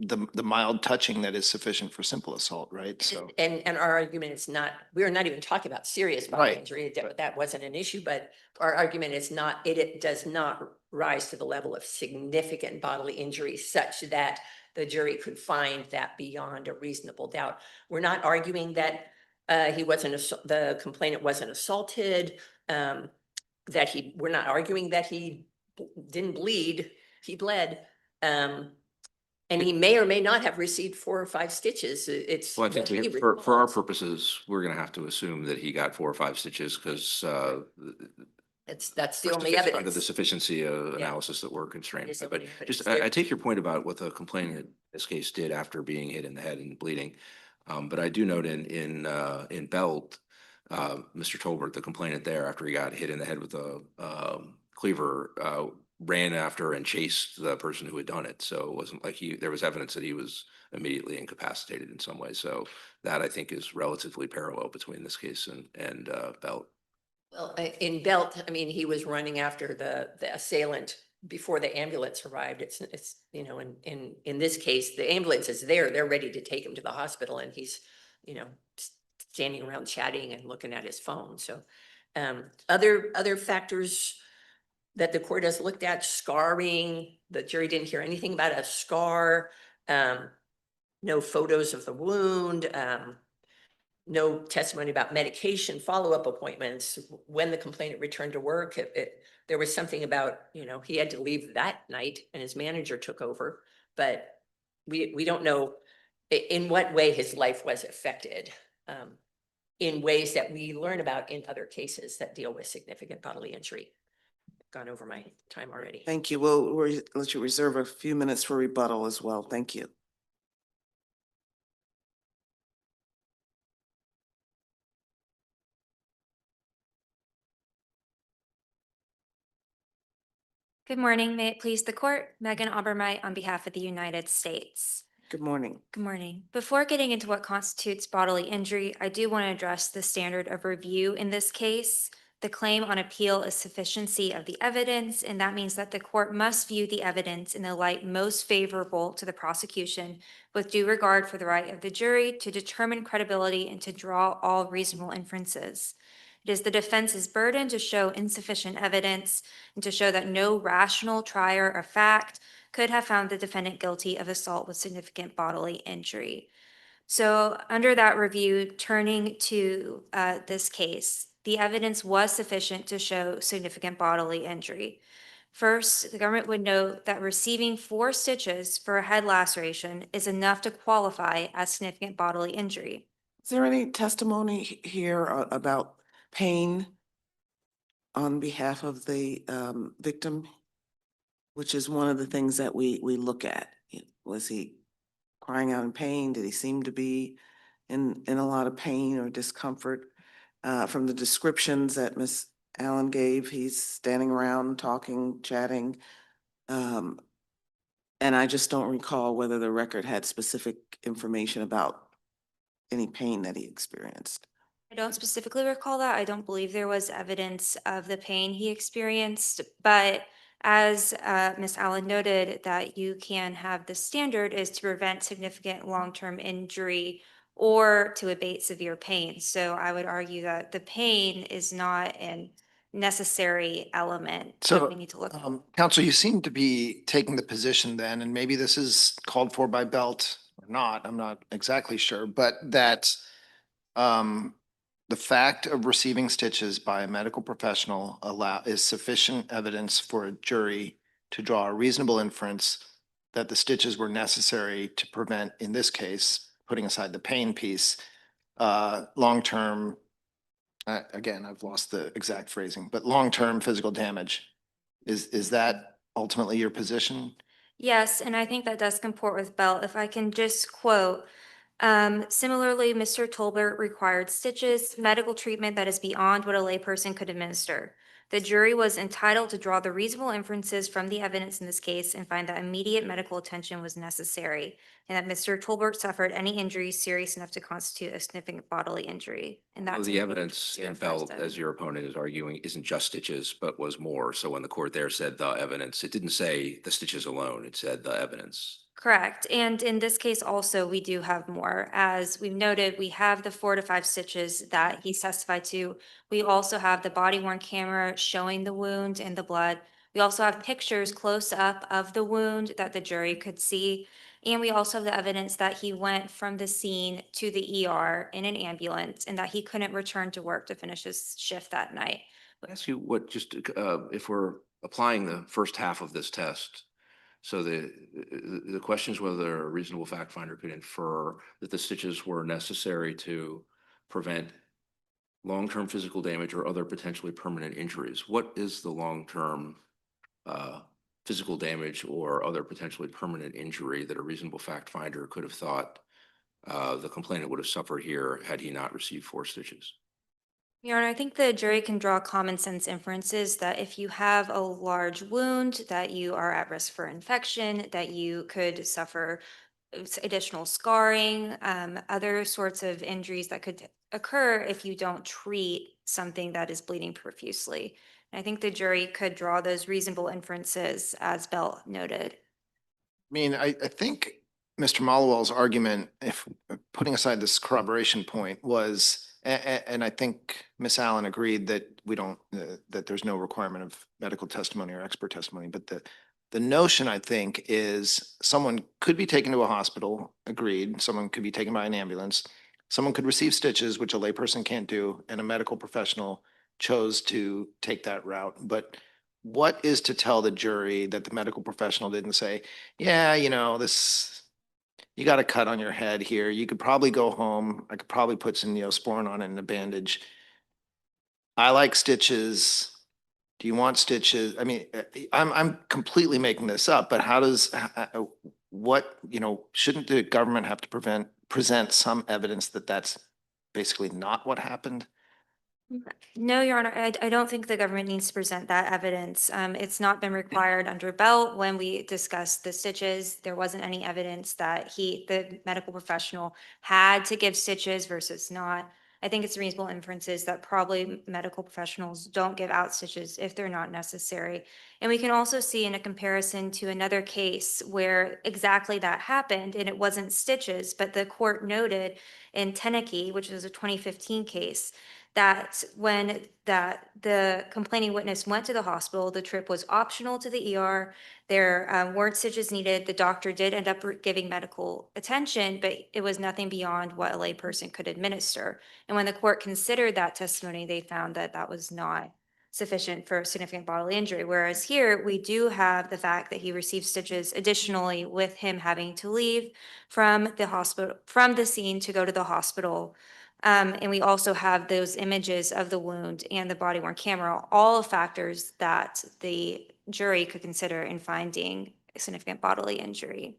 the mild touching that is sufficient for simple assault, right? So. And our argument is not, we're not even talking about serious bodily Right. injury. That wasn't an issue, but our argument is not, it does not rise to the level of significant bodily injury such that the jury could find that beyond a reasonable doubt. We're not arguing that the complainant wasn't assaulted, we're not arguing that he didn't bleed, he bled. And he may or may not have received 4 or 5 stitches. It's. Well, I think what he for our recalls. purposes, we're gonna have to assume that he got 4 or 5 stitches because That's the only under the evidence. sufficiency analysis that we're constrained Is by. the But only just, evidence. I take your point about what the complainant in this case did after being hit in the head and bleeding. But I do note in Belt, Mr. Tolbert, the complainant there, after he got hit in the head with a cleaver, ran after and chased the person who had done it. So it wasn't like there was evidence that he was immediately incapacitated in some way. So that I think is relatively parallel between this case and Belt. Well, in Belt, I mean, he was running after the assailant before the ambulance arrived. It's, in this case, the ambulance is there. They're ready to take him to the hospital and he's, standing around chatting and looking at his phone. So other factors that the court has looked at, scarring, the jury didn't hear anything about a scar, no photos of the wound, no testimony about medication, follow-up appointments. When the complainant returned to work, there was something about, he had to leave that night and his manager took over, but we don't know in what way his life was affected, in ways that we learn about in other cases that deal with significant bodily injury. Gone over my time already. Thank you. We'll let you reserve a few minutes for rebuttal as well. Thank you. Good morning. May it please the court, Megan Obermite on behalf of the United States. Good morning. Good morning. Before getting into what constitutes bodily injury, I do want to address the standard of review in this case. The claim on appeal is sufficiency of the evidence, and that means that the court must view the evidence in the light most favorable to the prosecution with due regard for the right of the jury to determine credibility and to draw all reasonable inferences. It is the defense's burden to show insufficient evidence and to show that no rational trier of fact could have found the defendant guilty of assault with significant bodily injury. So under that review, turning to this case, the evidence was sufficient to show significant bodily injury. First, the government would note that receiving 4 stitches for a head laceration is enough to qualify as significant bodily injury. Is there any testimony here about pain on behalf of the victim? Which is one of the things that we look at. Was he crying out in pain? Did he seem to be in a lot of pain or discomfort? From the descriptions that Ms. Allen gave, he's standing around talking, chatting. And I just don't recall whether the record had specific information about any pain that he experienced. I don't specifically recall that. I don't believe there was evidence of the pain he experienced, but as Ms. Allen noted, that you can have the standard is to prevent significant long-term injury or to abate severe pain. So I would argue that the pain is not a necessary element So, that we need to look at. Counsel, you seem to be taking the position then, and maybe this is called for by Belt or not, I'm not exactly sure, but that the fact of receiving stitches by a medical professional is sufficient evidence for a jury to draw a reasonable inference that the stitches were necessary to prevent, in this case, putting aside the pain piece, long-term, again, I've lost the exact phrasing, but long-term physical damage. Is that ultimately your position? Yes, and I think that does comport with Bell. If I can just quote, similarly, Mr. Tolbert required stitches, medical treatment that is beyond what a layperson could administer. The jury was entitled to draw the reasonable inferences from the evidence in this case and find that immediate medical attention was necessary, and that Mr. Tolbert suffered any injury serious enough to constitute a significant bodily injury. And Well, that's the evidence in Bell, 057. as your opponent is arguing, isn't just stitches, but was more. So when the court there said the evidence, it didn't say the stitches alone, it said the evidence. Correct. And in this case also, we do have more. As we've noted, we have the 4 to 5 stitches that he testified to. We also have the body worn camera showing the wound and the blood. We also have pictures close up of the wound that the jury could see. And we also have the evidence that he went from the scene to the ER in an ambulance and that he couldn't return to work to finish his shift that night. Let me ask you what, just if we're applying the first half of this test, so the question is whether a reasonable fact finder could infer that the stitches were necessary to prevent long-term physical damage or other potentially permanent injuries. What is the long-term physical damage or other potentially permanent injury that a reasonable fact finder could have thought the complainant would have suffered here had he not received 4 stitches? Your Honor, I think the jury can draw common sense inferences that if you have a large wound, that you are at risk for infection, that you could suffer additional scarring, other sorts of injuries that could occur if you don't treat something that is bleeding profusely. And I think the jury could draw those reasonable inferences, as Bell noted. I mean, I think Mr. Malual's argument, if putting aside this corroboration point, was, and I think Ms. Allen agreed that we don't, that there's no requirement of medical testimony or expert testimony, but the notion, I think, is someone could be taken to a hospital, agreed, someone could be taken by an ambulance, someone could receive stitches, which a layperson can't do, and a medical professional chose to take that route. But what is to tell the jury that the medical professional didn't say, yeah, you know, this, you got a cut on your head here. You could probably go home. I could probably put some Neosporin on it and a bandage. I like stitches. Do you want stitches? I mean, I'm completely making this up, but how does, what, you know, shouldn't the government have to present some evidence that that's basically not what happened? No, Your Honor, I don't think the government needs to present that evidence. It's not been required under Belt. When we discussed the stitches, there wasn't any evidence that the medical professional had to give stitches versus not. I think it's reasonable inferences that probably medical professionals don't give out stitches if they're not necessary. And we can also see in a comparison to another case where exactly that happened, and it wasn't stitches, but the court noted in Teneke, which was a 2015 case, that when the complaining witness went to the hospital, the trip was optional to the ER. There weren't stitches needed. The doctor did end up giving medical attention, but it was nothing beyond what a layperson could administer. And when the court considered that testimony, they found that that was not sufficient for significant bodily injury. Whereas here, we do have the fact that he received stitches additionally with him having to leave from the hospital, from the scene to go to the hospital. And we also have those images of the wound and the body worn camera, all factors that the jury could consider in finding significant bodily injury.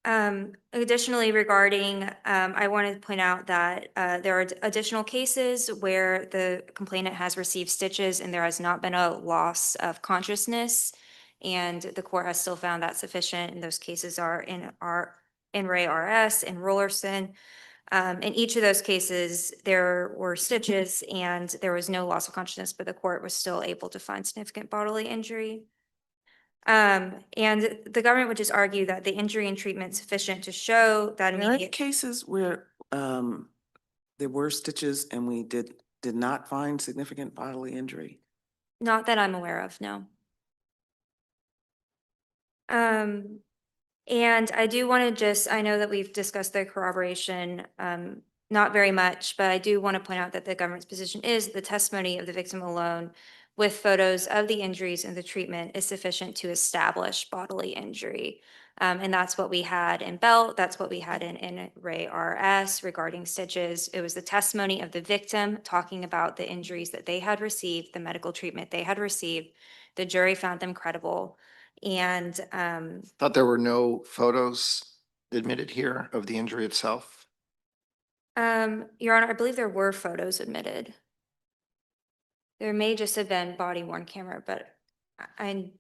Additionally, regarding, I wanted to point out that there are additional cases where the complainant has received stitches and there has not been a loss of consciousness, and the court has still found that sufficient. And those cases are in Ray RS and Rollerson. In each of those cases, there were stitches and there was no loss of consciousness, but the court was still able to find significant bodily injury. And the government would just argue that the injury and treatment sufficient to show that Are there immediate. cases where there were stitches and we did not find significant bodily injury? Not that I'm aware of, no. And I do want to I know that we've discussed the corroboration, not very much, but I do want to point out that the government's position is the testimony of the victim alone with photos of the injuries and the treatment is sufficient to establish bodily injury. And that's what we had in Belt. That's what we had in Ray RS regarding stitches. It was the testimony of the victim talking about the injuries that they had received, the medical treatment they had received. The jury found them credible. And Thought there were no photos admitted here of the injury itself. Your Honor, I believe there were photos admitted. There may just have been body worn camera, but I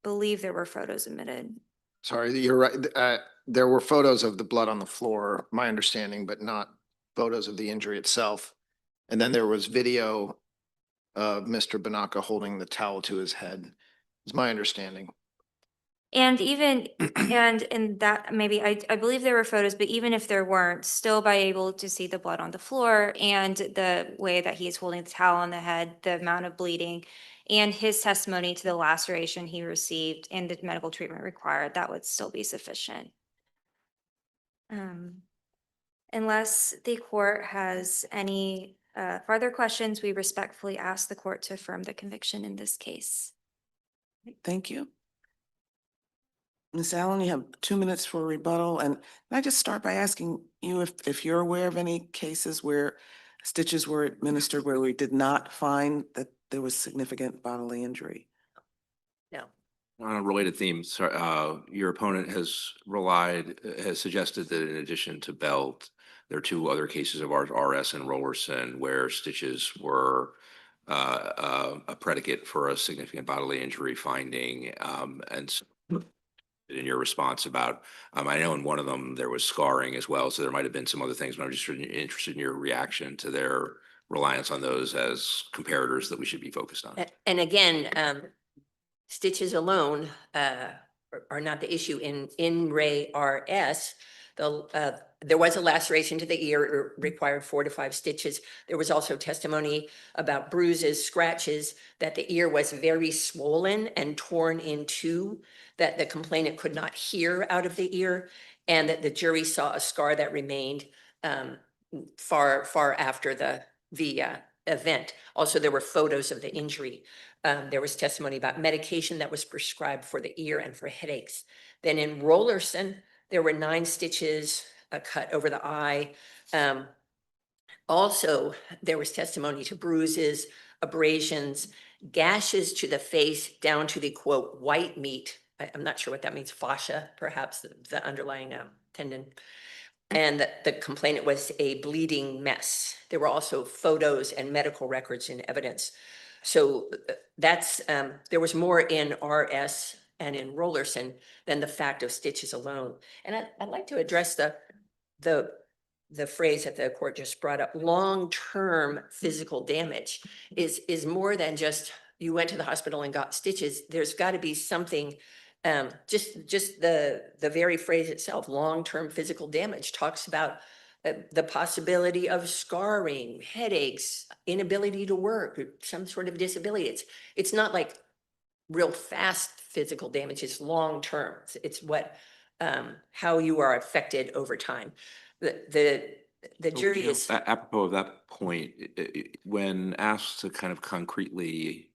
believe there were photos admitted. Sorry, you're right. There were photos of the blood on the floor, my understanding, but not photos of the injury itself. And then there was video of Mr. Banaka holding the towel to his head, is my understanding. And even, and in that, maybe, I believe there were photos, but even if there weren't, still by able to see the blood on the floor and the way that he's holding the towel on the head, the amount of bleeding, and his testimony to the laceration he received and the medical treatment required, that would still be sufficient. Unless the court has any further questions, we respectfully ask the court to affirm the conviction in this case. Thank you. Ms. Allen, you have 2 minutes for rebuttal. And can I just start by asking you if you're aware of any cases where stitches were administered where we did not find that there was significant bodily injury? No. On a related theme, your opponent has suggested that in addition to Belt, there are two other cases of RS and Rollerson where stitches were a predicate for a significant bodily injury finding. And so in your response about, I know in one of them there was scarring as well, so there might have been some other things, but I'm just interested in your reaction to their reliance on those as comparators that we should be focused on. And again, stitches alone are not the issue. In Ray RS, there was a laceration to the ear, it required 4 to 5 stitches. There was also testimony about bruises, scratches, that the ear was very swollen and torn in two, that the complainant could not hear out of the ear, and that the jury saw a scar that remained far after the event. Also, there were photos of the injury. There was testimony about medication that was prescribed for the ear and for headaches. Then in Rollerson, there were 9 stitches, a cut over the eye. Also, there was testimony to bruises, abrasions, gashes to the face down to the quote, white meat. I'm not sure what that means, fascia, perhaps the underlying tendon. and that the complainant was a bleeding mess. There were also photos and medical records and evidence. So that's, there was more in RS and in Rollerson than the fact of stitches alone. And I'd like to address the phrase that the court just brought up, long-term physical damage is more than just you went to the hospital and got stitches. There's got to be something, just the very phrase itself, long-term physical damage, talks about the possibility of scarring, headaches, inability to work, or some sort of disability. It's not like real fast physical damage, it's long-term. It's what, how you are affected over time. The jury You know, is, Apropos of that point, when asked to kind of concretely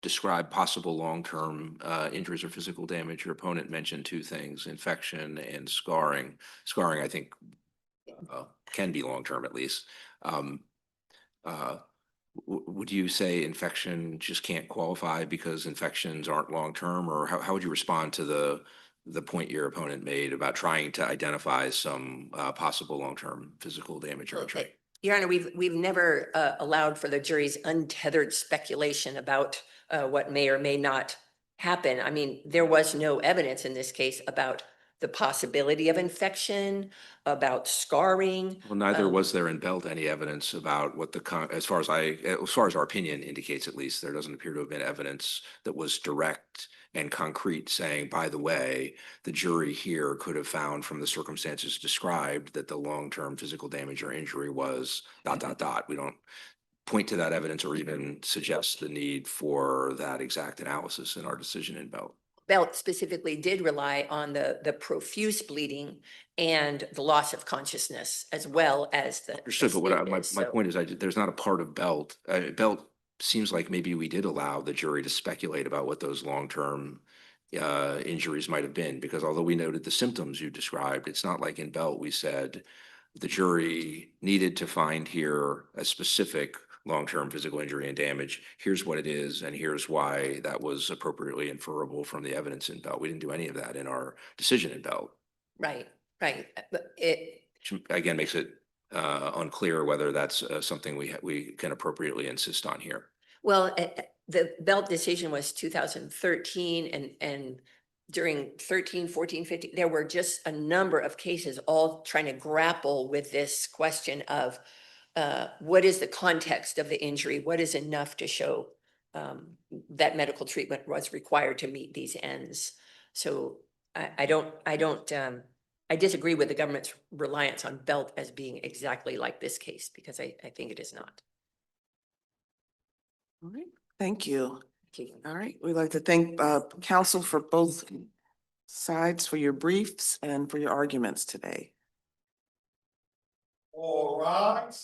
describe possible long-term injuries or physical damage, your opponent mentioned two things: infection and scarring. Scarring, I think, can be long-term at least. Would you say infection just can't qualify because infections aren't long-term, or how would you respond to the point your opponent made about trying to identify some possible long-term physical damage or injury? Your Honor, we've never allowed for the jury's untethered speculation about what may or may not happen. I mean, there was no evidence in this case about the possibility of infection, about scarring. Well, neither was there in Belt any evidence about what as far as our opinion indicates, at least, there doesn't appear to have been evidence that was direct and concrete saying, by the way, the jury here could have found from the circumstances described that the long-term physical damage or injury was ... We don't point to that evidence or even suggest the need for that exact analysis in our decision in Belt. Belt specifically did rely on the profuse bleeding and the loss of consciousness, as well as the. Understood, but my so- point is, there's not a part of Belt. Belt seems like maybe we did allow the jury to speculate about what those long-term injuries might have been, because although we noted the symptoms you described, it's not like in Belt we said the jury needed to find here a specific long-term physical injury and damage. Here's what it is, and here's why that was appropriately inferable from the evidence in Belt. We didn't do any of that in our decision in Belt. Right. But Which again makes it unclear whether that's something we can appropriately insist on here. well, the Belt decision was 2013, and during 13, 14, 15, there were just a number of cases all trying to grapple with this question of what is the context of the injury? What is enough to show that medical treatment was required to meet these ends? So I disagree with the government's reliance on Belt as being exactly like this case, because I think it is not. All right, thank you. Thank you. All right, we'd like to thank counsel for both sides for your briefs and for your arguments today. All rise.